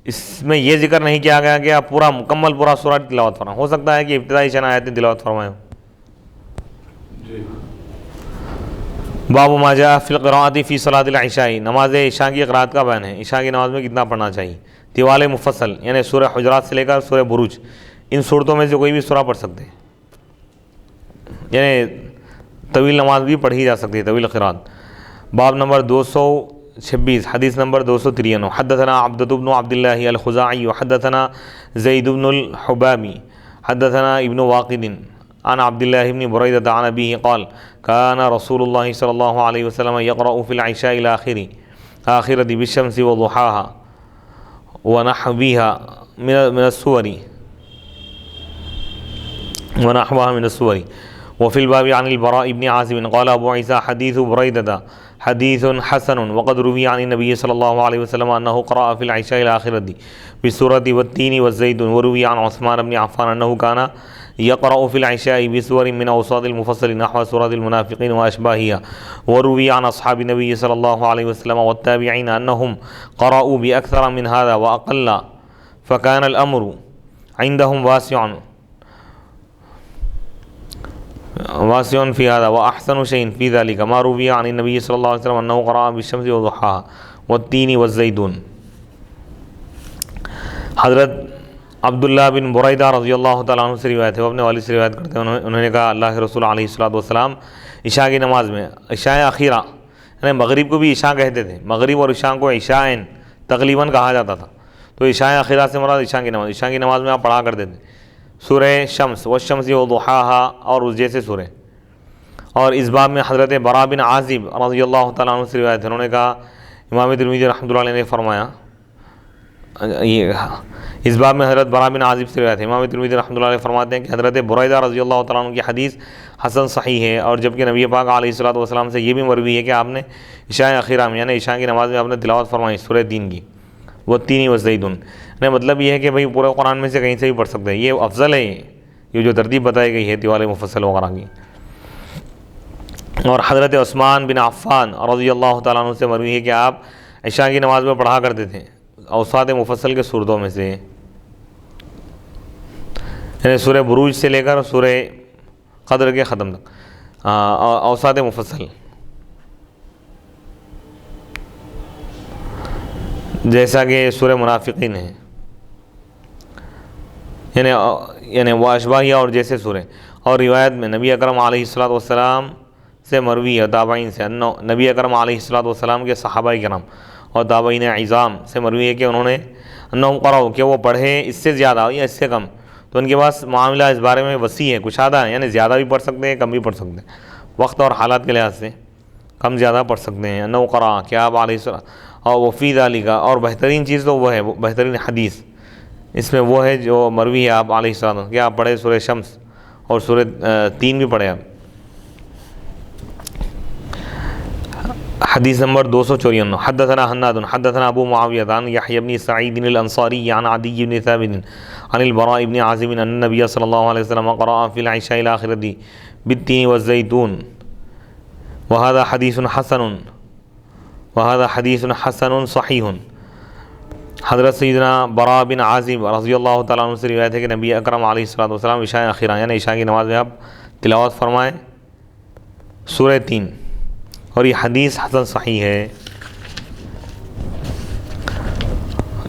اس میں یہ ذکر نہیں کیا گیا کہ آپ مکمل پورا سورہ تلاوت فرمائیں، ہو سکتا ہے کہ ابتدائی چند آیتیں تلاوت فرمائیں۔ باب ما جاء فی القراءۃ فی صلاۃ العشاء، نماز عشاء کی قراءت کا بیان ہے۔ عشاء کی نماز میں کتنا پڑھنا چاہیے؟ طوال مفصل یعنی سورہ حجرات سے لے کر سورہ بروج، ان صورتوں میں سے کوئی بھی سورہ پڑھ سکتے ہیں، یعنی طویل نماز بھی پڑھی جا سکتی ہے، طویل قراءت۔ باب نمبر 226، حدیث نمبر 293۔ حدثنا عبدۃ بن عبد اللہ الخزاعی حدثنا زید بن الحبابی حدثنا ابن واقد عن عبد الله بن بريدة عن أبيه قال كان رسول الله صلى الله عليه وسلم يقرأ في العشاء الآخرة بالشمس وضحاها ونحوها من السور وفي الباب عن البراء بن عازب قال أبو عيسى حديث بريدة حديث حسن وقد روي عن النبي صلى الله عليه وسلم أنه قرأ في العشاء الآخرة بالسورة والتين والزيتون وروي عن عثمان بن عفان أنه كان يقرأ في العشاء بسور من أوساط المفصل نحو سورة المنافقين وأشباهها وروي عن أصحاب النبي صلى الله عليه وسلم والتابعين أنهم قرأوا بأكثر من هذا وأقل فكان الأمر عندهم واسع في هذا وأحسن شيء في ذلك ما روي عن النبي صلى الله عليه وسلم أنه قرأ بالشمس وضحاها والتين والزيتون۔ حضرت عبداللہ بن بریدہ رضی اللہ تعالیٰ عنہ سے روایت ہے، وہ اپنے والد سے روایت کرتے ہیں، انہوں نے کہا اللہ کے رسول علیہ الصلوۃ والسلام عشاء کی نماز میں، عشاء اخیرہ یعنی مغرب کو بھی عشاء کہتے تھے، مغرب اور عشاء کو عشاءین تقریباً کہا جاتا تھا، تو عشاء اخیرہ سے مراد عشاء کی نماز میں آپ پڑھا کرتے تھے سورہ شمس والشمس وضحاہا اور اس جیسے سورہ۔ اور اس باب میں حضرت براء بن عازب رضی اللہ تعالیٰ عنہ سے روایت ہے، انہوں نے کہا امام ترمذی رحمۃ اللہ علیہ نے فرمایا، اس باب میں حضرت براء بن عازب سے روایت ہے، امام ترمذی رحمۃ اللہ علیہ فرماتے ہیں کہ حضرت بریدہ رضی اللہ تعالیٰ عنہ کی حدیث حسن صحیح ہے، اور جبکہ نبی پاک علیہ الصلوۃ والسلام سے یہ بھی مروی ہے کہ آپ نے عشاء اخیرہ میں یعنی عشاء کی نماز میں آپ نے تلاوت فرمائی سورہ تین کی، وہ تین والزیتون، یعنی مطلب یہ ہے کہ بھائی پورے قرآن میں سے کہیں سے بھی پڑھ سکتے ہیں، یہ افضل ہے، یہ جو ترتیب بتائی گئی ہے طوال مفصل وغیرہ کی۔ اور حضرت عثمان بن عفان رضی اللہ تعالیٰ عنہ سے مروی ہے کہ آپ عشاء کی نماز میں پڑھا کرتے تھے اوساط مفصل کے سورتوں میں سے، یعنی سورہ بروج سے لے کر سورہ قدر کے ختم تک اوساط مفصل، جیسا کہ سورہ منافقین ہے، یعنی وہ اشباہیہ اور جیسے سورہ۔ اور روایت میں نبی اکرم علیہ الصلوۃ والسلام سے مروی ہے تابعین سے، نبی اکرم علیہ الصلوۃ والسلام کے صحابہ کرام اور تابعین عظام سے مروی ہے کہ انہوں نے انہم قرأوا کہ وہ پڑھیں اس سے زیادہ یا اس سے کم، تو ان کے پاس معاملہ اس بارے میں وسیع ہے، کشادہ ہے، یعنی زیادہ بھی پڑھ سکتے ہیں کم بھی پڑھ سکتے ہیں، وقت اور حالات کے لحاظ سے کم زیادہ پڑھ سکتے ہیں۔ انہم قرأ کہ آپ علیہ السلام اور وفی ذالک، اور بہترین چیز تو وہ ہے بہترین حدیث اس میں وہ ہے جو مروی ہے آپ علیہ السلام کہ آپ پڑھے سورہ شمس اور سورہ 3 بھی پڑھے آپ. حدیث نمبر 254. حدثنا حناد حدثنا ابو معاویہ عن یحیی بن سعید الانصاری عن عدی بن ثابت عن البراء بن عازب ان النبي صلی اللہ علیہ وسلم قرأ في العشاء الآخرة بالتین والزیتون وهذا حدیث حسن صحیح. حضرت سیدنا براء بن عازب رضی اللہ تعالیٰ عنہ سے روایت ہے کہ نبی اکرم علیہ السلام عشاء اخیرہ یعنی عشاء کی نماز میں آپ تلاوت فرمائیں سورہ 3، اور یہ حدیث حسن صحیح ہے.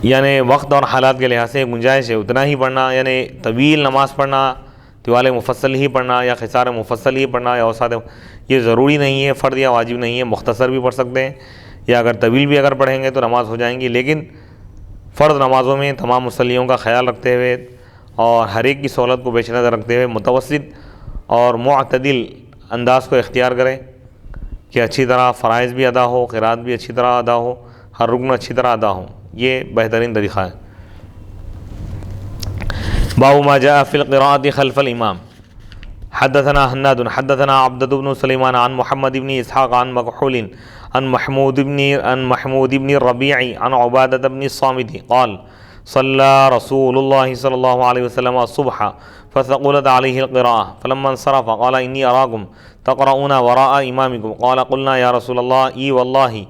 یعنی وقت اور حالات کے لحاظ سے گنجائش ہے اتنا ہی پڑھنا، یعنی طویل نماز پڑھنا، طوال مفصل ہی پڑھنا یا قصار مفصل ہی پڑھنا یا اوساط، یہ ضروری نہیں ہے، فرض یا واجب نہیں ہے. مختصر بھی پڑھ سکتے ہیں یا اگر طویل بھی اگر پڑھیں گے تو نماز ہو جائیں گی. لیکن فرض نمازوں میں تمام مصلیوں کا خیال رکھتے ہوئے اور ہر ایک کی سہولت کو پیش نظر رکھتے ہوئے متوسط اور معتدل انداز کو اختیار کریں کہ اچھی طرح فرائض بھی ادا ہو، قرات بھی اچھی طرح ادا ہو، ہر رکن اچھی طرح ادا ہو. یہ بہترین طریقہ ہے. باب ما جاء في القراءة خلف الامام. حدثنا حناد حدثنا عبدة بن سليمان عن محمد بن اسحاق عن مكحول عن محمود بن الربيع عن عبادة بن الصامت قال صلى رسول الله صلى الله عليه وسلم الصبح فثقلت عليه القراءة فلما انصرف قال إني أراكم تقرؤون وراء إمامكم قال قلنا يا رسول الله إي والله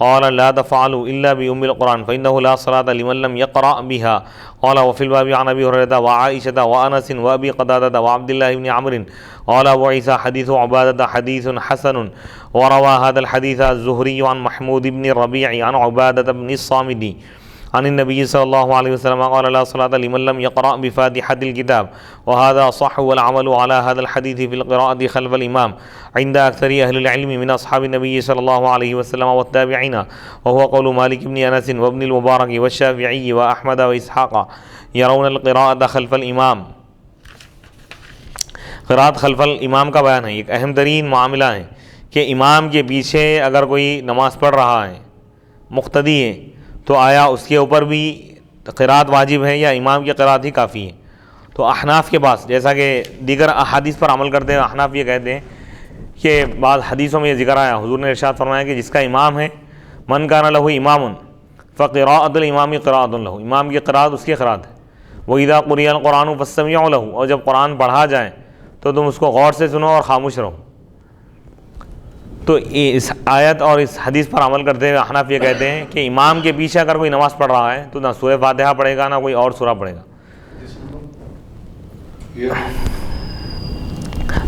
قال لا تفعلوا إلا بأم القرآن فإنه لا صلاة لمن لم يقرأ بها. قال وفي الباب عن أبي هريرة وعائشة وأنس وأبي قتادة وعبد الله بن عمرو. قال أبو عيسى حديث عبادة حديث حسن. وروى هذا الحديث الزهري عن محمود بن الربيع عن عبادة بن الصامت عن النبي صلى الله عليه وسلم قال لا صلاة لمن لم يقرأ بفاتحة الكتاب. وهذا صح والعمل على هذا الحديث في القراءة خلف الإمام عند أكثر أهل العلم من أصحاب النبي صلى الله عليه وسلم والتابعين، وهو قول مالك بن أنس وابن المبارك والشافعي وأحمد وإسحاق يرون القراءة خلف الإمام. قراءت خلف الامام کا بیان ہے. ایک اہم ترین معاملہ ہے کہ امام کے پیچھے اگر کوئی نماز پڑھ رہا ہے، مقتدی ہے، تو آیا اس کے اوپر بھی قراءت واجب ہے یا امام کی قراءت ہی کافی ہے؟ تو احناف کے پاس جیسا کہ دیگر احادیث پر عمل کرتے ہیں، احناف یہ کہتے ہیں کہ بعض حدیثوں میں یہ ذکر آیا، حضور نے ارشاد فرمایا کہ جس کا امام ہے من کان لہ امام فقراءۃ الامام قراءۃ لہ، امام کی قراءت اس کی قراءت ہے. وَإِذَا قُرِئَ الْقُرْآنُ فَاسْتَمِعُوا لَهُ، اور جب قرآن پڑھا جائے تو تم اس کو غور سے سنو اور خاموش رہو. تو اس آیت اور اس حدیث پر عمل کرتے ہوئے احناف یہ کہتے ہیں کہ امام کے پیچھے اگر کوئی نماز پڑھ رہا ہے تو نہ سورہ فاتحہ پڑھے گا نہ کوئی اور سورہ پڑھے گا.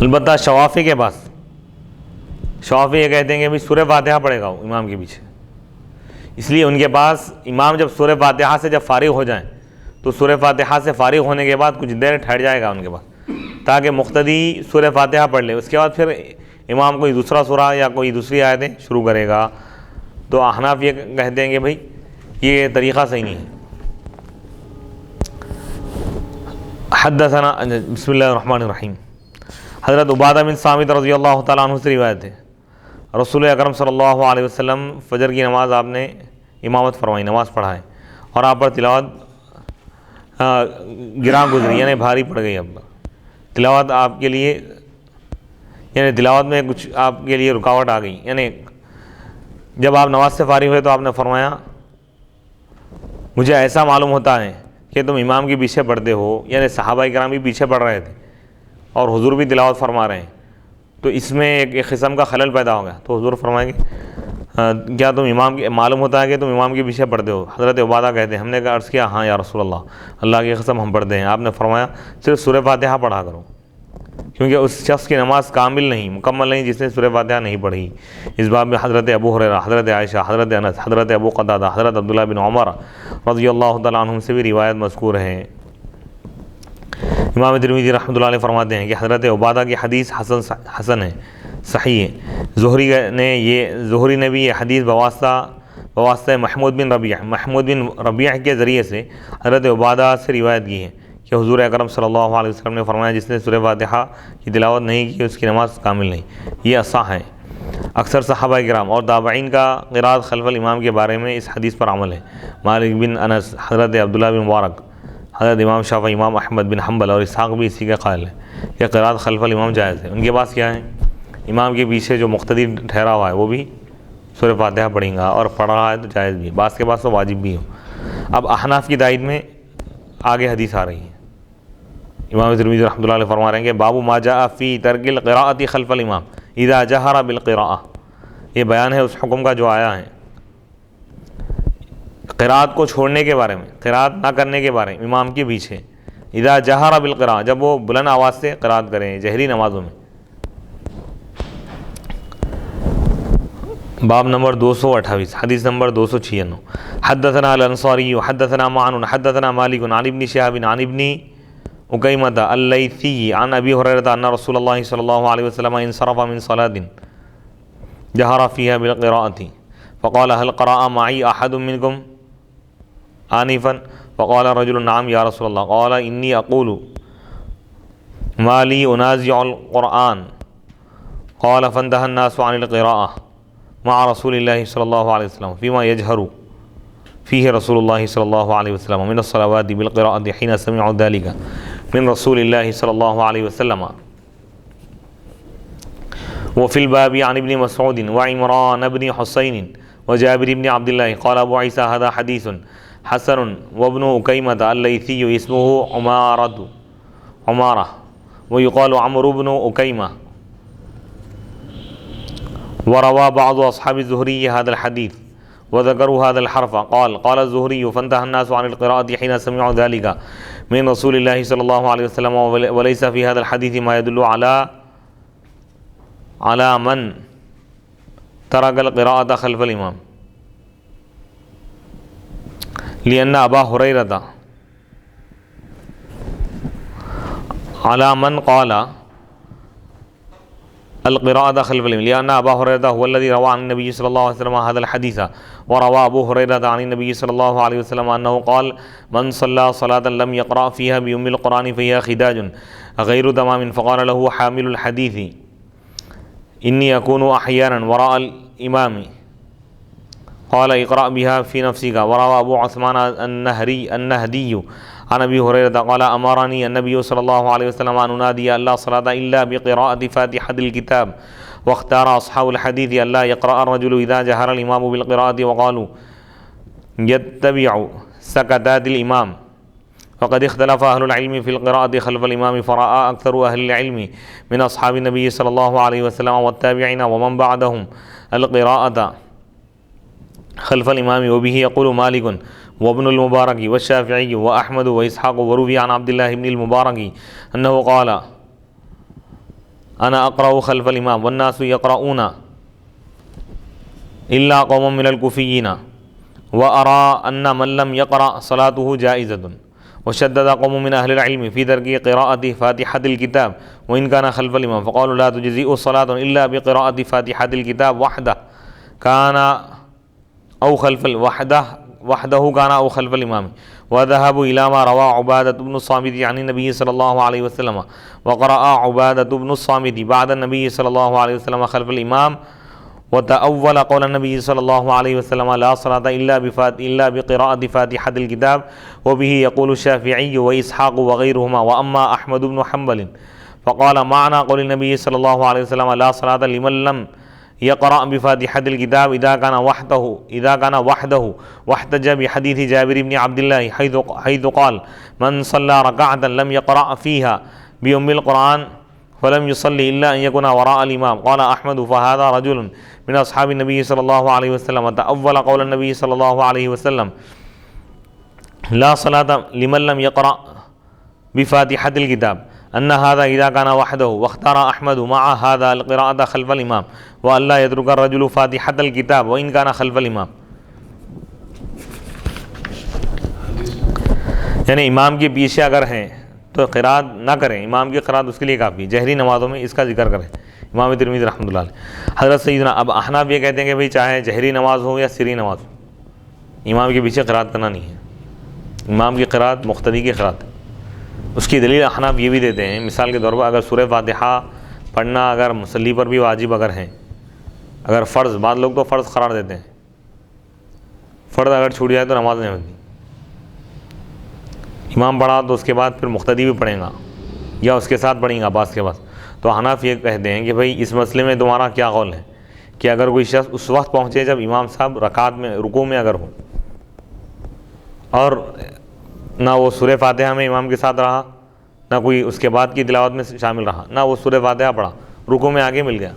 البتہ شوافی کے پاس، شوافی یہ کہتے ہیں کہ بھائی سورہ فاتحہ پڑھے گا وہ امام کے پیچھے. اس لیے ان کے پاس امام جب سورہ فاتحہ سے جب فارغ ہو جائیں تو سورہ فاتحہ سے فارغ ہونے کے بعد کچھ دیر ٹھہر جائے گا ان کے پاس تاکہ مقتدی سورہ فاتحہ پڑھ لے. اس کے بعد پھر امام کوئی دوسرا سورہ یا کوئی دوسری آیتیں شروع کرے گا. تو احناف یہ کہتے ہیں کہ بھائی یہ طریقہ صحیح نہیں ہے. حدثنا بسم اللہ الرحمن الرحیم. حضرت عبادہ بن صامت رضی اللہ تعالیٰ عنہ سے روایت ہے، رسول اکرم صلی اللہ علیہ وسلم فجر کی نماز آپ نے امامت فرمائی، نماز پڑھائے اور آپ پر تلاوت گراں گزری یعنی بھاری پڑ گئی. اب تلاوت آپ کے لیے یعنی تلاوت میں کچھ آپ کے لیے رکاوٹ آ گئی. یعنی جب آپ نماز سے فارغ ہوئے تو آپ نے فرمایا مجھے ایسا معلوم ہوتا ہے کہ تم امام کے پیچھے پڑھتے ہو، یعنی صحابہ کرام بھی پیچھے پڑھ رہے تھے اور حضور بھی تلاوت فرما رہے ہیں، تو اس میں ایک قسم کا خلل پیدا ہو گیا. تو حضور فرمائیں گے کیا تم امام کے معلوم ہوتا ہے کہ تم امام کے پیچھے پڑھتے ہو؟ حضرت عبادہ کہتے ہیں ہم نے کہا عرض کیا ہاں یا رسول اللہ، اللہ کی قسم ہم پڑھتے ہیں. آپ نے فرمایا صرف سورہ فاتحہ پڑھا کرو، کیونکہ اس شخص کی نماز کامل نہیں، مکمل نہیں جس نے سورہ فاتحہ نہیں پڑھی. اس باب میں حضرت ابو ہریرہ، حضرت عائشہ، حضرت انس، حضرت ابو قتادہ، حضرت عبداللہ بن عمر رضی اللہ تعالیٰ عنہم سے بھی روایت مذکور ہے. امام ترمذی رحمۃ اللہ علیہ فرماتے ہیں کہ حضرت عبادہ کی حدیث حسن ہے، صحیح ہے. زہری نے بھی یہ حدیث بواسطہ محمود بن ربیع کے ذریعے سے حضرت عبادہ سے روایت کی ہے کہ حضور اکرم صلی اللہ علیہ وسلم نے فرمایا جس نے سورہ فاتحہ کی تلاوت نہیں کی اس کی نماز کامل نہیں. یہ اصح ہے. اکثر صحابہ کرام اور تابعین کا قراءت خلف الامام کے بارے میں اس حدیث پر عمل ہے. مالک بن انس، حضرت عبداللہ بن مبارک، حضرت امام شافعی، امام احمد بن حنبل اور اسحاق بھی اسی کے قائل ہیں کہ قرات خلف الامام جائز ہے۔ ان کے پاس کیا ہے، امام کے پیچھے جو مقتدی ٹھہرا ہوا ہے وہ بھی سورہ فاتحہ پڑھیں گا، اور پڑھ رہا ہے تو جائز بھی ہے، بعض کے پاس تو واجب بھی ہو۔ اب احناف کی تائید میں آگے حدیث آ رہی ہے۔ امام ترمذی رحمۃ اللہ علیہ فرما رہے ہیں کہ باب ما جاء فی ترک القراءۃ خلف الامام اذا جہر بالقراءۃ، یہ بیان ہے اس حکم کا جو آیا ہے قراءت کو چھوڑنے کے بارے میں، قراءت نہ کرنے کے بارے میں امام کے پیچھے، اذا جہر بالقراءۃ، جب وہ بلند آواز سے قراءت کریں جہری نمازوں میں۔ باب نمبر 228، حدیث نمبر 296۔ حدثنا الانصاری حدثنا معن حدثنا مالک عن ابن شہاب عن ابن اکیمۃ اللیثی عن ابی ہریرہ ان رسول اللہ صلی اللہ علیہ وسلم انصرف من صلاۃ جہر فیہا بالقراءۃ فقال هل قرأ معی احد منکم آنفا فقال رجل نعم یا رسول اللہ قال انی اقول ما لی انازع القرآن قال فانتهى الناس عن القراءة مع رسول اللہ صلی اللہ علیہ وسلم فيما يجهر فيه رسول اللہ صلی اللہ علیہ وسلم من الصلوات بالقراءة حين سمعوا ذلك من رسول اللہ صلی اللہ علیہ وسلم۔ وفي الباب عن ابن مسعود وعمران بن حسين وجابر بن عبد الله قال ابو عيسى هذا حديث حسن وابن اکیمۃ اللیثی اسمه عمارہ ويقال عمرو بن اکیمہ وروى بعض اصحاب الزهري هذا الحديث وذكروا هذا الحرف قال الزهري فانتهى الناس عن القراءة حين سمعوا ذلك من رسول الله صلى الله عليه وسلم وليس في هذا الحديث ما يدل على من ترك القراءة خلف الإمام لأن أبا هريرة على من قال القراءة خلف الإمام لأن أبا هريرة هو الذي روى عن النبي صلى الله عليه وسلم هذا الحديث وروى أبو هريرة عن النبي صلى الله عليه وسلم أنه قال من صلى صلاة لم يقرأ فيها بأم القرآن فهي خداج غير تمام فقال له حامل الحديث إني أكون أحيانا وراء الإمام قال اقرأ بها في نفسك وروى أبو عثمان النهدي عن ابی ہریرہ قال امرنی النبی صلی اللہ علیہ وسلم ان انادی لا صلاة الا بقراءة فاتحة الكتاب واختار اصحاب الحديث الا يقرأ الرجل اذا جهر الامام بالقراءة وقالوا يتبع سكتات الامام وقد اختلف اهل العلم في القراءة خلف الامام فرأى اكثر اهل العلم من اصحاب النبي صلى الله عليه وسلم والتابعين ومن بعدهم القراءة خلف الامام وبه يقول مالك وابن المبارک والشافعی واحمد واسحاق وروی عن عبد اللہ بن المبارک انه قال انا اقرأ خلف الامام والناس يقرؤون الا قوم من الكوفیین وارى ان من لم يقرأ صلاته جائزة وشدد قوم من اهل العلم في ترك قراءة فاتحة الكتاب وان كان خلف الامام فقالوا لا تجزئ صلاة الا بقراءة فاتحة الكتاب وحده كان او خلف وحده كان أو خلف الإمام وذهبوا إلى ما روى عبادة بن الصامت عن النبي صلى الله عليه وسلم وقرأ عبادة بن الصامت بعد النبي صلى الله عليه وسلم خلف الإمام وتأول قول النبي صلى الله عليه وسلم لا صلاة إلا بقراءة فاتحة الكتاب وبه يقول الشافعي وإسحاق وغيرهما وأما أحمد بن حنبل فقال معنى قول النبي صلى الله عليه وسلم لا صلاة لمن لم يقرأ بفاتحة الكتاب إذا كان وحده واحتج بحديث جابر بن عبد الله حيث قال من صلى ركعة لم يقرأ فيها بأم القرآن فلم يصلي إلا أن يكون وراء الإمام قال أحمد فهذا رجل من أصحاب النبي صلى الله عليه وسلم تأول قول النبي صلى الله عليه وسلم لا صلاة لمن لم يقرأ بفاتحة الكتاب أن هذا إذا كان وحده واختار أحمد مع هذا القراءة خلف الإمام وألا يترك الرجل فاتحة الكتاب وإن كان خلف الإمام۔ یعنی امام کے پیچھے اگر ہیں تو قراءت نہ کریں، امام کی قراءت اس کے لیے کافی، جہری نمازوں میں اس کا ذکر کریں۔ امام ترمذی رحمۃ اللہ علیہ حضرت سیدنا اب احناف یہ کہتے ہیں کہ بھئی چاہے جہری نماز ہو یا سری نماز ہو امام کے پیچھے قراءت کرنا نہیں ہے، امام کی قراءت مقتدی کی قراءت ہے۔ اس کی دلیل احناف یہ بھی دیتے ہیں، مثال کے طور پر اگر سورہ فاتحہ پڑھنا اگر مصلی پر بھی واجب اگر ہیں، اگر فرض، بعض لوگ تو فرض قرار دیتے ہیں، فرض اگر چھوٹ جائے تو نماز نہیں ہوتی، امام پڑھا تو اس کے بعد پھر مقتدی بھی پڑھیں گا یا اس کے ساتھ پڑھیں گا عباس کے بعد. تو حناف یہ کہتے ہیں کہ بھائی اس مسئلے میں تمہارا کیا قول ہے کہ اگر کوئی شخص اس وقت پہنچے جب امام صاحب رکعت میں رکوع میں اگر ہو اور نہ وہ سورہ فاتحہ میں امام کے ساتھ رہا, نہ کوئی اس کے بعد کی تلاوت میں شامل رہا, نہ وہ سورہ فاتحہ پڑھا, رکوع میں آگے مل گیا,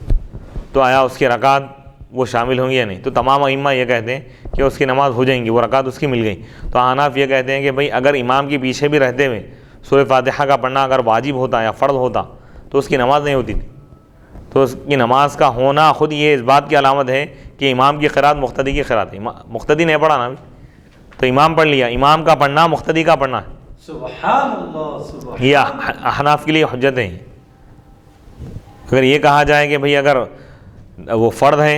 تو آیا اس کی رکعت وہ شامل ہوں گی یا نہیں؟ تو تمام ائمہ یہ کہتے ہیں کہ اس کی نماز ہو جائیں گی, وہ رکعت اس کی مل گئی. تو حناف یہ کہتے ہیں کہ بھائی اگر امام کے پیچھے بھی رہتے ہوئے سورہ فاتحہ کا پڑھنا اگر واجب ہوتا یا فرض ہوتا تو اس کی نماز نہیں ہوتی تھی. تو اس کی نماز کا ہونا خود یہ اس بات کی علامت ہے کہ امام کی قرات مقتدی کی قرات ہے. مقتدی نہیں پڑھا نا ابھی, تو امام پڑھ لیا, امام کا پڑھنا مقتدی کا پڑھنا ہے. سبحان اللہ, سبحان یہ احناف کے لیے حجت ہے. اگر یہ کہا جائے کہ بھئی اگر وہ فرض ہے,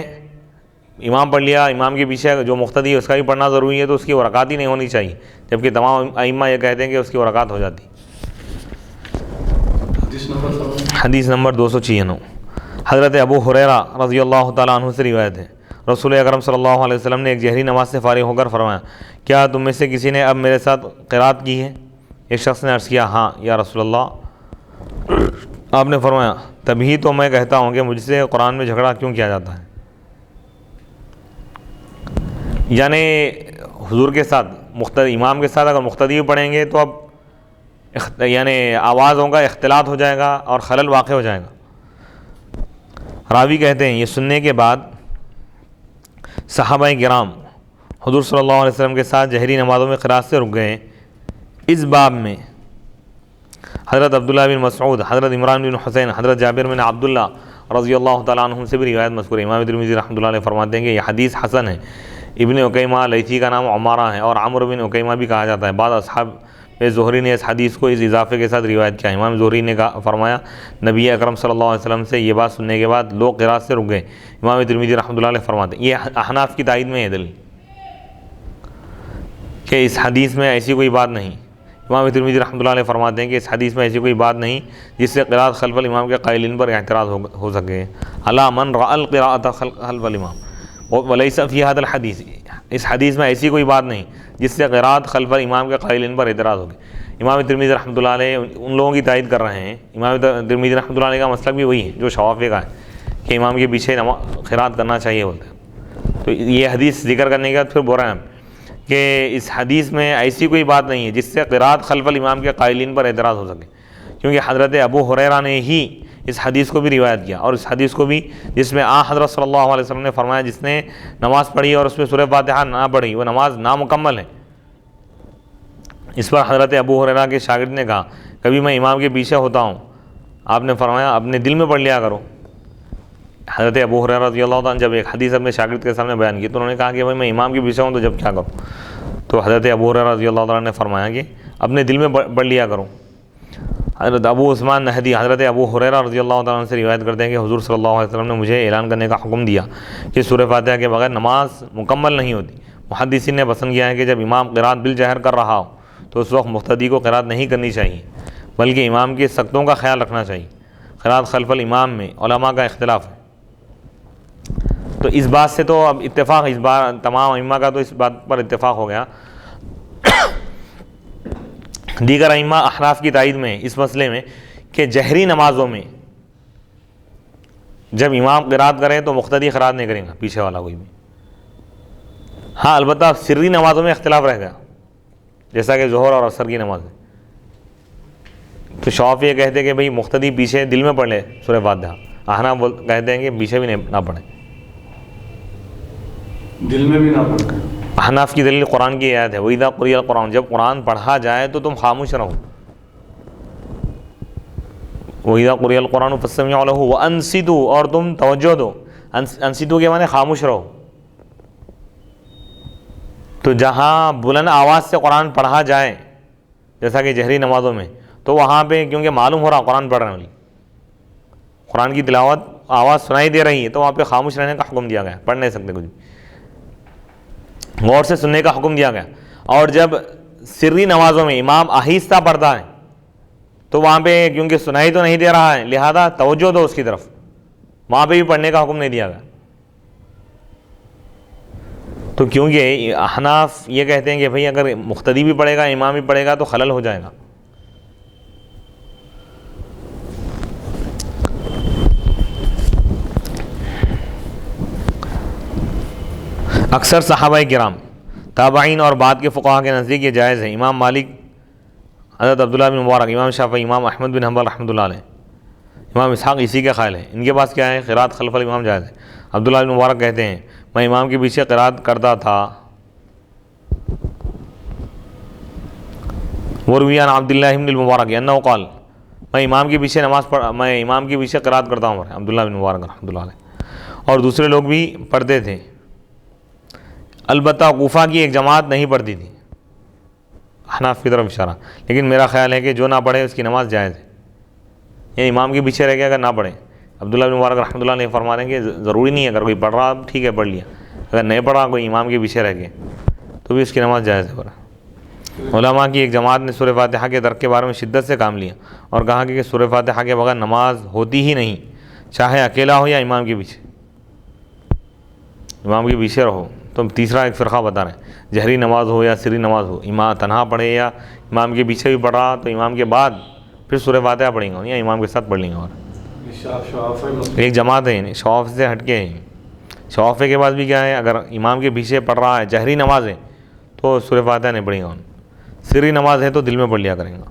امام پڑھ لیا, امام کے پیچھے جو مقتدی ہے اس کا بھی پڑھنا ضروری ہے, تو اس کی وہ رکعت ہی نہیں ہونی چاہیے, جبکہ تمام ائمہ یہ کہتے ہیں کہ اس کی وہ رکعت ہو جاتی. حدیث نمبر 296. حضرت ابو ہریرہ رضی اللہ تعالیٰ عنہ سے روایت ہے, رسول اکرم صلی اللہ علیہ وسلم نے ایک جہری نماز سے فارغ ہو کر فرمایا, کیا تم میں سے کسی نے اب میرے ساتھ قرات کی ہے؟ ایک شخص نے عرض کیا, ہاں یا رسول اللہ. آپ نے فرمایا, تبھی تو میں کہتا ہوں کہ مجھ سے قرآن میں جھگڑا کیوں کیا جاتا ہے. یعنی حضور کے ساتھ امام کے ساتھ اگر مقتدی پڑھیں گے تو اب یعنی آوازوں کا اختلاط ہو جائے گا اور خلل واقع ہو جائے گا. راوی کہتے ہیں یہ سننے کے بعد صحابہ کرام حضور صلی اللہ علیہ وسلم کے ساتھ جہری نمازوں میں قرات سے رک گئے. اس باب میں حضرت عبداللہ بن مسعود, حضرت عمران بن حسین, حضرت جابر بن عبداللہ رضی اللہ تعالیٰ عنہم سے بھی روایت مذکور ہے. امام ترمذی رحمۃ اللہ علیہ فرماتے ہیں کہ یہ حدیث حسن ہے. ابن عکیمہ لیثی کا نام عمارہ ہے اور عمرو بن عکیمہ بھی کہا جاتا ہے. بعض اصحاب زہری نے اس حدیث کو اس اضافے کے ساتھ روایت کیا. امام زہری نے فرمایا, نبی اکرم صلی اللہ علیہ وسلم سے یہ بات سننے کے بعد لوگ قرات سے رک گئے. امام ترمذی رحمۃ اللہ علیہ فرماتے ہیں یہ احناف کی تائید میں ہے دلیل کہ اس حدیث میں ایسی کوئی بات نہیں. امام ترمذی رحمۃ اللہ علیہ فرماتے ہیں کہ اس حدیث میں ایسی کوئی بات نہیں جس سے قرات خلف الامام کے قائلین پر اعتراض ہو سکے. علی من رأى القراءة خلف الامام ولیس فی ھذا الحدیث, اس حدیث میں ایسی کوئی بات نہیں جس سے قرات خلف الامام کے قائلین پر اعتراض ہوگی. امام ترمذی رحمۃ اللہ علیہ ان لوگوں کی تائید کر رہے ہیں. امام ترمذی رحمۃ اللہ علیہ کا مسلک بھی وہی ہے جو شوافی کا ہے کہ امام کے پیچھے قرات کرنا چاہیے بولتے ہیں. تو یہ حدیث ذکر کرنے کے بعد پھر بول رہے ہیں کہ اس حدیث میں ایسی کوئی بات نہیں ہے جس سے قرات خلف الامام کے قائلین پر اعتراض ہو سکے, کیونکہ حضرت ابو ہریرہ نے ہی اس حدیث کو بھی روایت کیا, اور اس حدیث کو بھی جس میں حضرت صلی اللہ علیہ وسلم نے فرمایا جس نے نماز پڑھی اور اس میں سورہ فاتحہ نہ پڑھی وہ نماز نامکمل ہے. اس پر حضرت ابو ہریرہ کے شاگرد نے کہا, کبھی میں امام کے پیچھے ہوتا ہوں. آپ نے فرمایا اپنے دل میں پڑھ لیا کرو. حضرت ابو ہریرہ رضی اللہ عنہ جب ایک حدیث اپنے شاگرد کے سامنے بیان کی تو انہوں نے کہا کہ بھائی میں امام کے پیچھے ہوں تو جب کیا کروں. تو حضرت ابو ہریرہ رضی اللہ عنہ نے فرمایا کہ اپنے دل میں پڑھ لیا کرو. حضرت ابو عثمان نہدی حضرت ابو ہریرہ رضی اللہ تعالیٰ عنہ سے روایت کرتے ہیں کہ حضور صلی اللہ علیہ وسلم نے مجھے اعلان کرنے کا حکم دیا کہ سورہ فاتحہ کے بغیر نماز مکمل نہیں ہوتی. محدثین نے پسند کیا ہے کہ جب امام قرات بالجہر کر رہا ہو تو اس وقت مقتدی کو قرات نہیں کرنی چاہیے بلکہ امام کے سکتوں کا خیال رکھنا چاہیے. قرات خلف الامام میں علماء کا اختلاف ہے. تو اس بات سے تو اب اتفاق, اس بار تمام ائمہ کا تو اس بات پر اتفاق ہو گیا. دیگر ائمہ احناف کی تائید میں اس مسئلے میں کہ جہری نمازوں میں جب امام قرات کرے تو مقتدی قرات نہیں کرے گا پیچھے والا کوئی بھی. ہاں البتہ سری نمازوں میں اختلاف رہ گیا جیسا کہ ظہر اور عصر کی نماز ہے. تو شافعی یہ کہتے ہیں کہ بھئی مقتدی پیچھے دل میں پڑھ لے سورہ فاتحہ. احناف کہتے ہیں کہ پیچھے بھی نہ پڑھے, دل میں بھی نہ پڑھے. احناف کی دلیل قرآن کی آیت ہے, وَإِذَا قُرِئَ الْقُرْآنُ, جب قرآن پڑھا جائے تو تم خاموش رہو. وَإِذَا قُرِئَ الْقُرْآنُ فَاسْتَمِعُوا لَهُ وَأَنصِتُوا, اور تم توجہ دو. انصتوا کے معنی خاموش رہو. تو جہاں بلند آواز سے قرآن پڑھا جائے جیسا کہ جہری نمازوں میں, تو وہاں پہ کیونکہ معلوم ہو رہا قرآن پڑھ رہے ہیں, قرآن کی تلاوت آواز سنائی دے رہی ہے, تو وہاں پہ خاموش رہنے کا حکم دیا گیا, پڑھ نہیں سکتے کچھ بھی, غور سے سننے کا حکم دیا گیا. اور جب سری نمازوں میں امام آہستہ پڑھتا ہے تو وہاں پہ کیونکہ سنائی تو نہیں دے رہا ہے لہذا توجہ دو اس کی طرف, وہاں پہ بھی پڑھنے کا حکم نہیں دیا گیا. تو کیونکہ احناف یہ کہتے ہیں کہ بھئی اگر مقتدی بھی پڑھے گا امام بھی پڑھے گا تو خلل ہو جائے گا. اکثر صحابہ کرام، تابعین اور بعد کے فقہا کے نزدیک یہ جائز ہے. امام مالک، حضرت عبداللہ بن مبارک، امام شافعی، امام احمد بن حنبل رحمۃ اللہ علیہ، امام اسحاق اسی کے قائل ہیں. ان کے پاس کیا ہے؟ قرات خلف الامام جائز ہے. عبداللہ بن مبارک کہتے ہیں میں امام کے پیچھے قرات کرتا تھا. وروی عن عبداللہ بن المبارک انہ قال میں امام کے پیچھے میں امام کے پیچھے قرات کرتا ہوں. عبداللہ بن مبارک رحمۃ اللہ علیہ. اور دوسرے لوگ بھی پڑھتے تھے، البتہ کوفہ کی ایک جماعت نہیں پڑھتی تھی. احناف کی طرف اشارہ. لیکن میرا خیال ہے کہ جو نہ پڑھے اس کی نماز جائز ہے. یعنی امام کے پیچھے رہ کے اگر نہ پڑھے. عبداللہ بن مبارک رحمۃ اللہ علیہ فرما رہے ہیں کہ ضروری نہیں ہے، اگر کوئی پڑھ رہا ٹھیک ہے پڑھ لیا، اگر نہیں پڑھ رہا کوئی امام کے پیچھے رہ کے تو بھی اس کی نماز جائز ہے. علماء کی ایک جماعت نے سورہ فاتحہ کے ترک کے بارے میں شدت سے کام لیا اور کہا کہ سورہ فاتحہ کے بغیر نماز ہوتی ہی نہیں، چاہے اکیلا ہو یا امام کے پیچھے. امام کے پیچھے رہو. تو تیسرا ایک فرقہ بتا رہے ہیں، جہری نماز ہو یا سری نماز ہو، امام تنہا پڑھے یا امام کے پیچھے بھی پڑھ رہا تو امام کے بعد پھر سورہ فاتحہ پڑھیں گا یا امام کے ساتھ پڑھ لیں گا. اور ایک جماعت ہے، یعنی شواف سے ہٹ کے ہیں. شوافے کے بعد بھی کیا ہے، اگر امام کے پیچھے پڑھ رہا ہے جہری نماز ہے تو سورہ فاتحہ نہیں پڑھیں گا. سری نماز ہے تو دل میں پڑھ لیا کریں گا.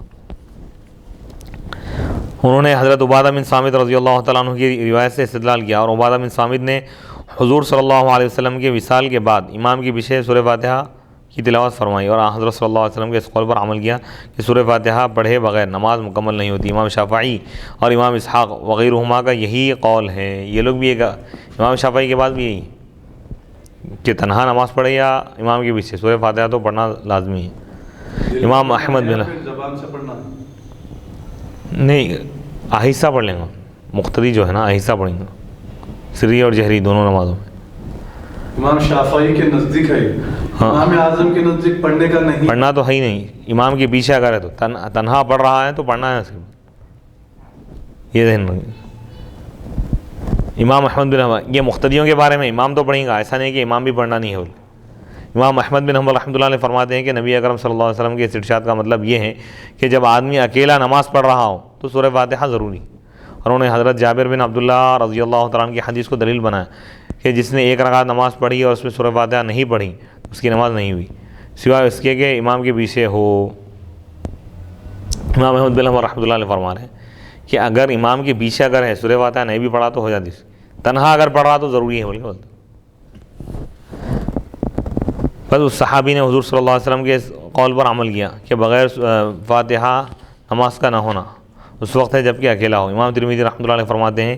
انہوں نے حضرت عبادہ بن صامت رضی اللہ تعالیٰ عنہ کی روایت سے استدلال کیا، اور عبادہ بن صامت نے حضور صلی اللہ علیہ وسلم کے وصال کے بعد امام کے پیچھے سورہ فاتحہ کی تلاوت فرمائی اور حضرت صلی اللہ علیہ وسلم کے اس قول پر عمل کیا کہ سورہ فاتحہ پڑھے بغیر نماز مکمل نہیں ہوتی. امام شافعی اور امام اسحاق وغیرہما کا یہی قول ہے. یہ لوگ بھی ایک امام شافعی کے بعد بھی یہی کہ تنہا نماز پڑھے یا امام کے پیچھے سورہ فاتحہ تو پڑھنا لازمی ہے. امام احمد بن نہیں، آہستہ پڑھ لیں گا. مقتدی جو ہے نا آہستہ پڑھیں گا، سری اور جہری دونوں نمازوں میں. امام شافعی کے نزدیک ہے، امام اعظم کے نزدیک پڑھنے کا نہیں، پڑھنا تو ہے ہی نہیں. امام کے پیچھے اگر ہے تو تنہا پڑھ رہا ہے تو پڑھنا ہے صرف. یہ ذہن میں. امام احمد بن حنبل، یہ مقتدیوں کے بارے میں امام تو پڑھیں گا، ایسا نہیں کہ امام بھی پڑھنا نہیں ہے. امام احمد بن حنبل رحمۃ اللہ علیہ فرماتے ہیں کہ نبی اکرم صلی اللہ علیہ وسلم کے اس ارشاد کا مطلب یہ ہے کہ جب آدمی اکیلا نماز پڑھ رہا ہو تو سورہ فاتحہ ضروری. اور انہوں نے حضرت جابر بن عبداللہ رضی اللہ تعالیٰ عنہ کی حدیث کو دلیل بنایا کہ جس نے ایک رکعت نماز پڑھی اور اس میں سورہ فاتحہ نہیں پڑھی اس کی نماز نہیں ہوئی سوائے اس کے کہ امام کے پیچھے ہو. امام احمد بن حنبل رحمۃ اللہ علیہ فرما رہے ہیں کہ اگر امام کے پیچھے اگر ہے سورہ فاتحہ نہیں بھی پڑھا تو ہو جاتی، تنہا اگر پڑھ رہا تو ضروری ہے. بولتے بس اس صحابی نے حضور صلی اللہ علیہ وسلم کے اس قول پر عمل کیا کہ بغیر فاتحہ نماز کا نہ ہونا اس وقت ہے جب کہ اکیلا ہو. امام ترمذی رحمۃ اللہ علیہ فرماتے ہیں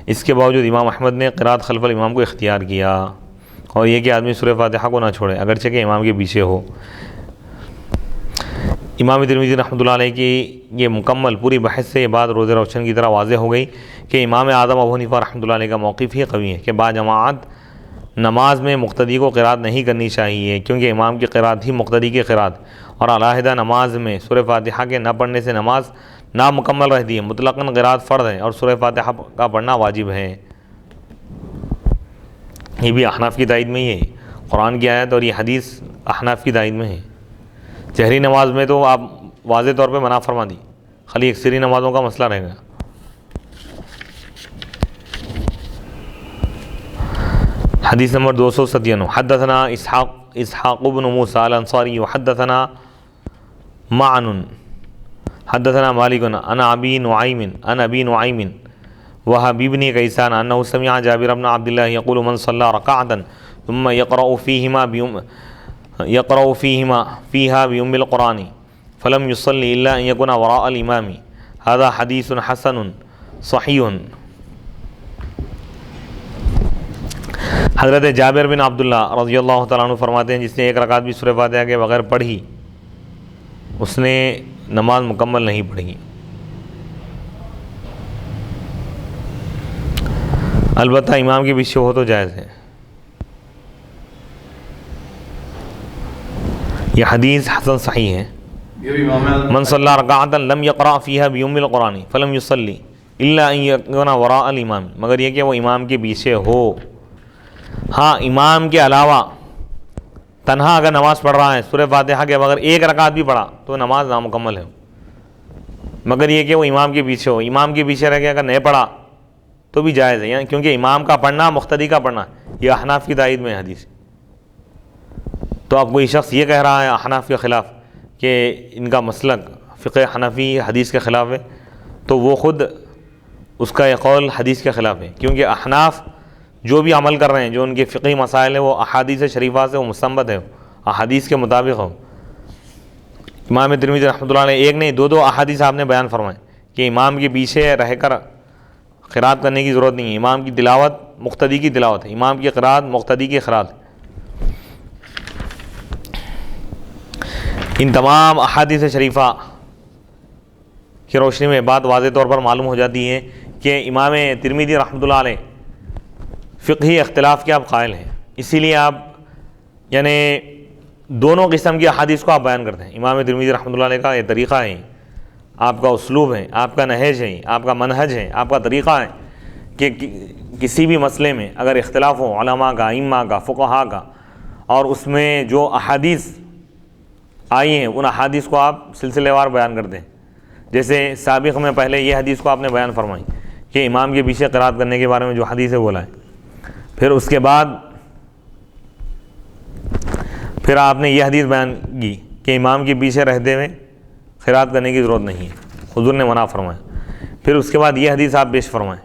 اس کے باوجود امام احمد نے قرات خلف الامام کو اختیار کیا، اور یہ کہ آدمی سورہ فاتحہ کو نہ چھوڑے اگرچہ کہ امام کے پیچھے ہو. امام ترمذی رحمۃ اللہ علیہ کی یہ مکمل پوری بحث سے یہ بات روز روشن کی طرح واضح ہو گئی کہ امام اعظم ابو حنیفہ رحمۃ اللہ علیہ کا موقف ہی قوی ہے کہ با جماعت نماز میں مقتدی کو قرات نہیں کرنی چاہیے، کیونکہ امام کی قرات ہی مقتدی کی قرات، اور علیحدہ نماز میں سورہ فاتحہ کے نہ پڑھنے سے نماز نامکمل رہتی ہے. مطلقاً قرات فرض ہے اور سورہ فاتحہ کا پڑھنا واجب ہے. یہ بھی احناف کی تائید میں ہی ہے. قرآن کی آیت اور یہ حدیث احناف کی تائید میں ہے. جہری نماز میں تو آپ واضح طور پہ منع فرما دی، خالی اکثری نمازوں کا مسئلہ رہے گا. حدیث نمبر 297 حدثنا اسحاق بن موسیٰ الانصاری وحدثنا معن حدثنا مالک عن ابی نعیم وهب بن کیسان انه سمع جابر بن عبد الله يقول من صلى ركعة ثم يقرأ فيها بأم القرآن فلم يصلي إلا أن يكون وراء الإمام هذا حديث حسن صحيح. حضرت جابر بن عبداللہ رضی اللہ تعالیٰ عنہ فرماتے ہیں جس نے ایک رکعت بھی سورہ فاتحہ کے بغیر پڑھی اس نے نماز مکمل نہیں پڑھی. البتہ امام کے پیچھے ہو تو جائز ہے. یہ حدیث حسن صحیح ہے. من صلی رکعۃ لم یقرأ فیہا بأم القرآن فلم یصلی الا ان یکون وراء الامام، مگر یہ کہ وہ امام کے پیچھے ہو. ہاں امام کے علاوہ تنہا اگر نماز پڑھ رہا ہے سورہ فاتحہ کے بغیر ایک رکعت بھی پڑھا تو نماز نامکمل ہے، مگر یہ کہ وہ امام کے پیچھے ہو، امام کے پیچھے رہ کے اگر نہیں پڑھا تو بھی جائز ہے، یعنی کیونکہ امام کا پڑھنا مقتدی کا پڑھنا یہ احناف کی تائید میں حدیث ہے۔ تو اب کوئی شخص یہ کہہ رہا ہے احناف کے خلاف کہ ان کا مسلک فقہ حنفی حدیث کے خلاف ہے، تو وہ خود اس کا یہ قول حدیث کے خلاف ہے، کیونکہ احناف جو بھی عمل کر رہے ہیں، جو ان کے فقہی مسائل ہیں، وہ احادیث شریفہ سے وہ مستنبط ہے، احادیث کے مطابق ہو۔ امام ترمذی رحمۃ اللہ علیہ ایک نہیں دو احادیث آپ نے بیان فرمائے کہ امام کے پیچھے رہ کر قرات کرنے کی ضرورت نہیں ہے، امام کی تلاوت مقتدی کی تلاوت ہے، امام کی قرات مقتدی کی قرات ہے۔ ان تمام احادیث شریفہ کی روشنی میں بات واضح طور پر معلوم ہو جاتی ہے کہ امام ترمذی رحمۃ اللہ علیہ فقہی اختلاف کے آپ قائل ہیں، اسی لیے آپ یعنی دونوں قسم کی احادیث کو آپ بیان کرتے ہیں۔ امام ترمذی رحمۃ اللہ علیہ کا یہ طریقہ ہے، آپ کا اسلوب ہے، آپ کا نہج ہے، آپ کا منہج ہے، آپ کا طریقہ ہے کہ کسی بھی مسئلے میں اگر اختلاف ہو علماء کا، ائمہ کا، فقہاء کا، اور اس میں جو احادیث آئی ہیں ان احادیث کو آپ سلسلے وار بیان کرتے ہیں۔ جیسے سابق میں پہلے یہ حدیث کو آپ نے بیان فرمائی کہ امام کے پیچھے قرات کرنے کے بارے میں جو حدیث ہے بولا ہے، پھر اس کے بعد پھر آپ نے یہ حدیث بیان کی کہ امام کے پیچھے رہتے ہوئے قرات کرنے کی ضرورت نہیں ہے، حضور نے منع فرمایا۔ پھر اس کے بعد یہ حدیث آپ پیش فرمائیں،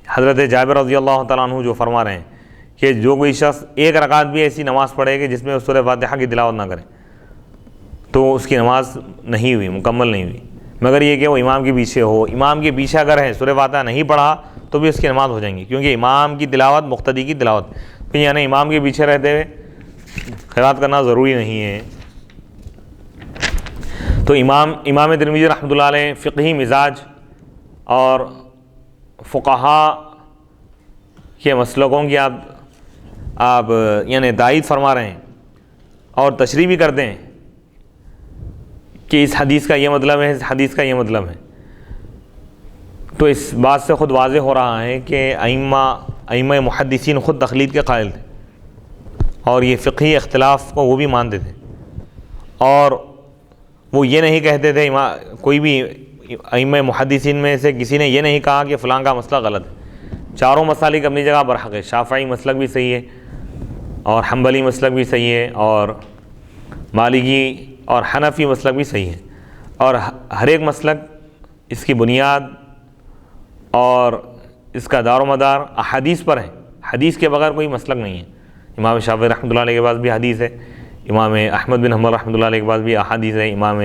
حضرت جابر رضی اللہ تعالیٰ عنہ جو فرما رہے ہیں کہ جو کوئی شخص ایک رکعت بھی ایسی نماز پڑھے کہ جس میں وہ سورہ فاتحہ کی تلاوت نہ کرے تو اس کی نماز نہیں ہوئی، مکمل نہیں ہوئی، مگر یہ کہ وہ امام کے پیچھے ہو۔ امام کے پیچھے اگر ہے سورہ فاتحہ نہیں پڑھا تو بھی اس کی نماز ہو جائیں گی، کیونکہ امام کی تلاوت مقتدی کی تلاوت، یعنی امام کے پیچھے رہتے ہوئے قرات کرنا ضروری نہیں ہے۔ تو امام ترمذی رحمۃ اللہ علیہ فقہی مزاج اور فقہاء کے مسلکوں کی آپ یعنی تائید فرما رہے ہیں اور تشریح بھی کرتے ہیں کہ اس حدیث کا یہ مطلب ہے، اس حدیث کا یہ مطلب ہے۔ تو اس بات سے خود واضح ہو رہا ہے کہ ائمہ محدثین خود تقلید کے قائل تھے اور یہ فقہی اختلاف کو وہ بھی مانتے تھے، اور وہ یہ نہیں کہتے تھے، کوئی بھی ائمہ محدثین میں سے کسی نے یہ نہیں کہا کہ فلاں کا مسئلہ غلط ہے۔ چاروں مسالک اپنی جگہ پر حق ہے، شافعی مسلک بھی صحیح ہے اور حنبلی مسلک بھی صحیح ہے اور مالکی اور حنفی مسلک بھی صحیح ہے، اور ہر ایک مسلک اس کی بنیاد اور اس کا دار و مدار احادیث پر ہے، حدیث کے بغیر کوئی مسلک نہیں ہے۔ امام شافعی رحمۃ اللہ علیہ کے پاس بھی حدیث ہے، امام احمد بن حنبل رحمۃ اللہ علیہ کے پاس بھی احادیث ہے، امام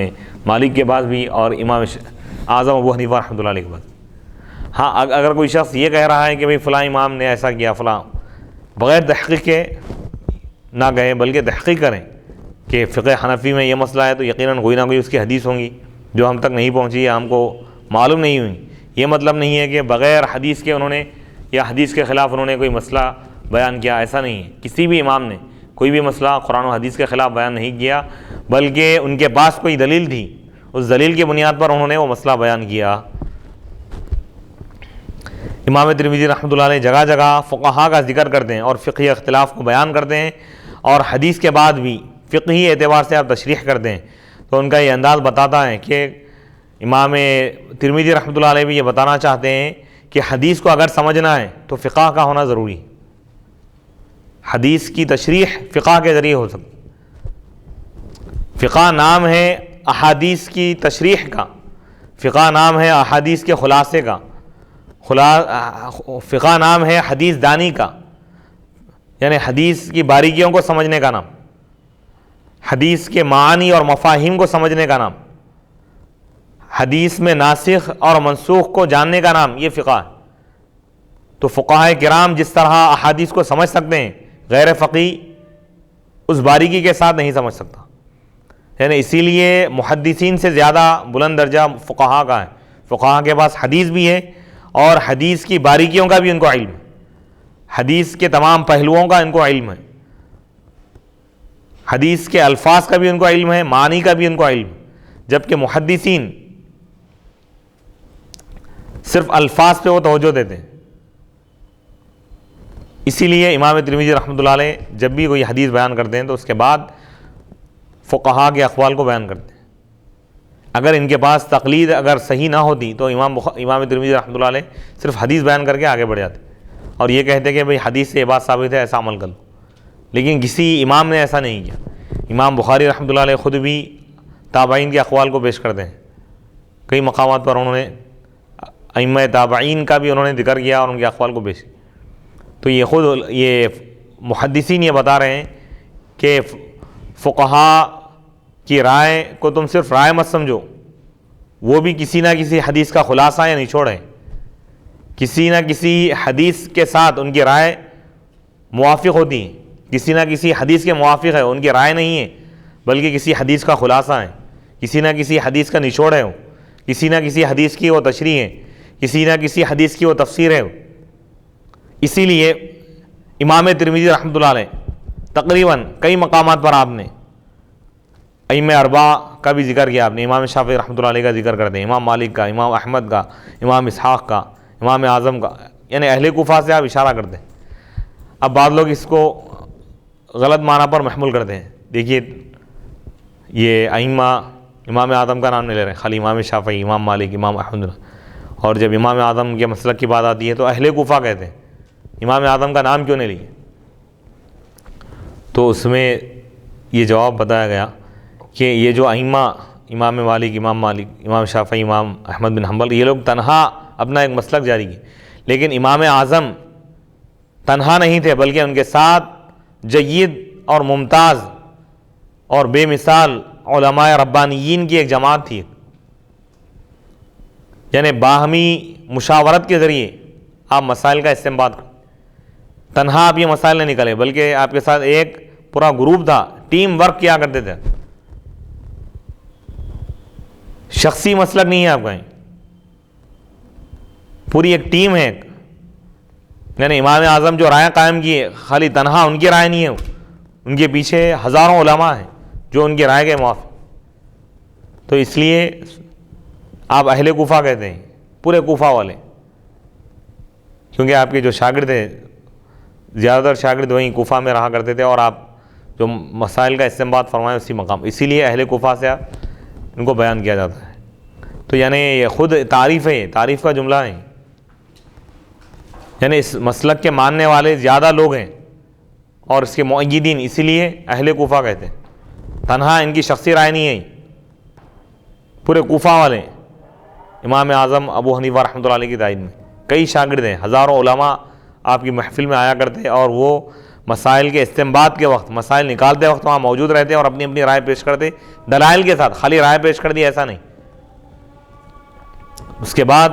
مالک کے پاس بھی، اور امام اعظم ابو حنیفہ رحمۃ اللہ علیہ کے پاس۔ ہاں اگر کوئی شخص یہ کہہ رہا ہے کہ بھئی فلاں امام نے ایسا کیا فلاں، بغیر تحقیق کے نہ کہے بلکہ تحقیق کریں کہ فقہ حنفی میں یہ مسئلہ ہے تو یقیناً کوئی نہ کوئی اس کی حدیث ہوں گی جو ہم تک نہیں پہنچی یا ہم کو معلوم نہیں ہوئی۔ یہ مطلب نہیں ہے کہ بغیر حدیث کے انہوں نے یا حدیث کے خلاف انہوں نے کوئی مسئلہ بیان کیا، ایسا نہیں ہے۔ کسی بھی امام نے کوئی بھی مسئلہ قرآن و حدیث کے خلاف بیان نہیں کیا، بلکہ ان کے پاس کوئی دلیل تھی، اس دلیل کی بنیاد پر انہوں نے وہ مسئلہ بیان کیا۔ امام ترمذی رحمۃ اللہ علیہ جگہ جگہ فقہاء کا ذکر کرتے ہیں اور فقہی اختلاف کو بیان کرتے ہیں، اور حدیث کے بعد بھی فقہی اعتبار سے آپ تشریح کرتے ہیں، تو ان کا یہ انداز بتاتا ہے کہ امام ترمذی رحمۃ اللہ علیہ بھی یہ بتانا چاہتے ہیں کہ حدیث کو اگر سمجھنا ہے تو فقہ کا ہونا ضروری ہے، حدیث کی تشریح فقہ کے ذریعے ہو سکتی۔ فقہ نام ہے احادیث کی تشریح کا، فقہ نام ہے احادیث کے خلاصے کا، فقہ نام ہے حدیث دانی کا، یعنی حدیث کی باریکیوں کو سمجھنے کا نام، حدیث کے معانی اور مفاہیم کو سمجھنے کا نام، حدیث میں ناسخ اور منسوخ کو جاننے کا نام، یہ فقہ ہے۔ تو فقہاء کرام جس طرح احادیث کو سمجھ سکتے ہیں، غیر فقی اس باریکی کے ساتھ نہیں سمجھ سکتا، یعنی اسی لیے محدثین سے زیادہ بلند درجہ فقہاء کا ہے۔ فقہاء کے پاس حدیث بھی ہے اور حدیث کی باریکیوں کا بھی ان کو علم ہے، حدیث کے تمام پہلوؤں کا ان کو علم ہے، حدیث کے الفاظ کا بھی ان کو علم ہے، معنی کا بھی ان کو علم ہے، جبکہ محدثین صرف الفاظ پہ وہ توجہ دیتے ہیں، اسی لیے امام ترمذی رحمۃ اللہ علیہ جب بھی کوئی حدیث بیان کرتے ہیں تو اس کے بعد فقہا کے اقوال کو بیان کرتے ہیں. اگر ان کے پاس تقلید اگر صحیح نہ ہوتی تو امام ترمذی رحمۃ اللہ علیہ صرف حدیث بیان کر کے آگے بڑھ جاتے اور یہ کہتے کہ بھئی حدیث سے یہ بات ثابت ہے، ایسا عمل کر لو. لیکن کسی امام نے ایسا نہیں کیا. امام بخاری رحمۃ اللہ علیہ خود بھی تابعین کے اقوال کو پیش کرتے ہیں. کئی مقامات پر انہوں نے ائمہ تابعین کا بھی انہوں نے ذکر کیا اور ان کے اقوال کو پیش کیا. تو یہ محدثین یہ بتا رہے ہیں کہ فقہا کی رائے کو تم صرف رائے مت سمجھو، وہ بھی کسی نہ کسی حدیث کا خلاصہ یا نچوڑ ہے. کسی نہ کسی حدیث کے ساتھ ان کی رائے موافق ہوتی ہے، کسی نہ کسی حدیث کے موافق ہے، ان کی رائے نہیں ہے بلکہ کسی حدیث کا خلاصہ ہے، کسی نہ کسی حدیث کا نچوڑ ہے، کسی نہ کسی حدیث کی وہ تشریح ہے، کسی نہ کسی حدیث کی وہ تفسیر ہے. اسی لیے امام ترمذی رحمۃ اللہ علیہ تقریباً کئی مقامات پر آپ نے ائمہ اربعہ کا بھی ذکر کیا. آپ نے امام شافعی رحمۃ اللہ علیہ کا ذکر کرتے ہیں، امام مالک کا، امام احمد کا، امام اسحاق کا، امام اعظم کا، یعنی اہل کوفہ سے آپ اشارہ کرتے ہیں. اب بعض لوگ اس کو غلط معنی پر محمول کرتے ہیں. دیکھیے یہ ائمہ امام اعظم کا نام نہیں لے رہے ہیں، خالی امام شافعی، امام مالک، امام احمد. اور جب امام اعظم کے مسلک کی بات آتی ہے تو اہل کوفہ کہتے ہیں، امام اعظم کا نام کیوں نہیں لیے؟ تو اس میں یہ جواب بتایا گیا کہ یہ جو ائمہ امام مالک، امام شافعی، امام احمد بن حنبل، یہ لوگ تنہا اپنا ایک مسلک جاری کیے. لیکن امام اعظم تنہا نہیں تھے بلکہ ان کے ساتھ جید اور ممتاز اور بے مثال علماء ربانیین کی ایک جماعت تھی. یعنی باہمی مشاورت کے ذریعے آپ مسائل کا استنباط کریں. تنہا آپ یہ مسائل نہیں نکلے بلکہ آپ کے ساتھ ایک پورا گروپ تھا، ٹیم ورک کیا کرتے تھے. شخصی مسلک نہیں ہے آپ کا، پوری ایک ٹیم ہے. یعنی امام اعظم جو رائے قائم کی ہے خالی تنہا ان کی رائے نہیں ہے، ان کے پیچھے ہزاروں علماء ہیں جو ان کی رائے کے موافق. تو اس لیے آپ اہل کوفہ کہتے ہیں، پورے کوفہ والے، کیونکہ آپ کے جو شاگرد تھے زیادہ تر شاگرد وہیں کوفہ میں رہا کرتے تھے اور آپ جو مسائل کا استنباط فرمائیں اسی مقام، اسی لیے اہل کوفہ سے آپ ان کو بیان کیا جاتا ہے. تو یعنی یہ خود تعریف ہے، تعریف کا جملہ ہے. یعنی اس مسلک کے ماننے والے زیادہ لوگ ہیں اور اس کے مؤیدین، اسی لیے اہل کوفہ کہتے ہیں. تنہا ان کی شخصی رائے نہیں ہے، پورے کوفہ والے. امام اعظم ابو حنیفہ رحمۃ اللہ علیہ کی تائید میں کئی شاگرد ہیں، ہزاروں علماء آپ کی محفل میں آیا کرتے اور وہ مسائل کے استنباط کے وقت، مسائل نکالتے وقت وہاں موجود رہتے اور اپنی اپنی رائے پیش کرتے دلائل کے ساتھ. خالی رائے پیش کر دی ایسا نہیں. اس کے بعد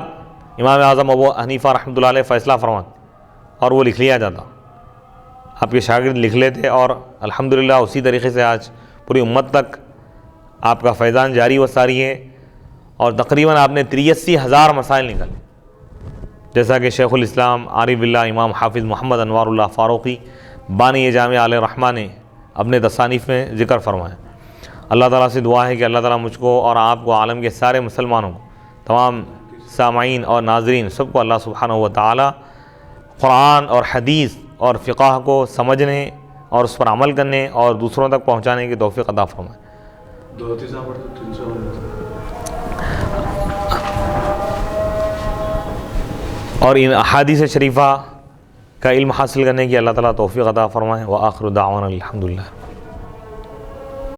امام اعظم ابو حنیفہ رحمۃ اللہ علیہ فیصلہ فرماتے اور وہ لکھ لیا جاتا. آپ کے شاگرد لکھ لیتے اور الحمدللہ اسی طریقے سے آج پوری امت تک آپ کا فیضان جاری و ساری ہے. اور تقریباً آپ نے 83,000 مسائل نکالے، جیسا کہ شیخ الاسلام عارف باللہ امام حافظ محمد انوار اللہ فاروقی بانی جامع علیہ الرحمہ نے اپنے تصانیف میں ذکر فرمایا. اللہ تعالیٰ سے دعا ہے کہ اللہ تعالیٰ مجھ کو اور آپ کو، عالم کے سارے مسلمانوں کو، تمام سامعین اور ناظرین سب کو اللہ سبحانہ و تعالیٰ قرآن اور حدیث اور فقہ کو سمجھنے اور اس پر عمل کرنے اور دوسروں تک پہنچانے کی توفیق عطا فرمائے. اور ان احادیث شریفہ کا علم حاصل کرنے کی اللہ تعالیٰ توفیق عطا فرمائے. وآخر دعوانا الحمدللہ.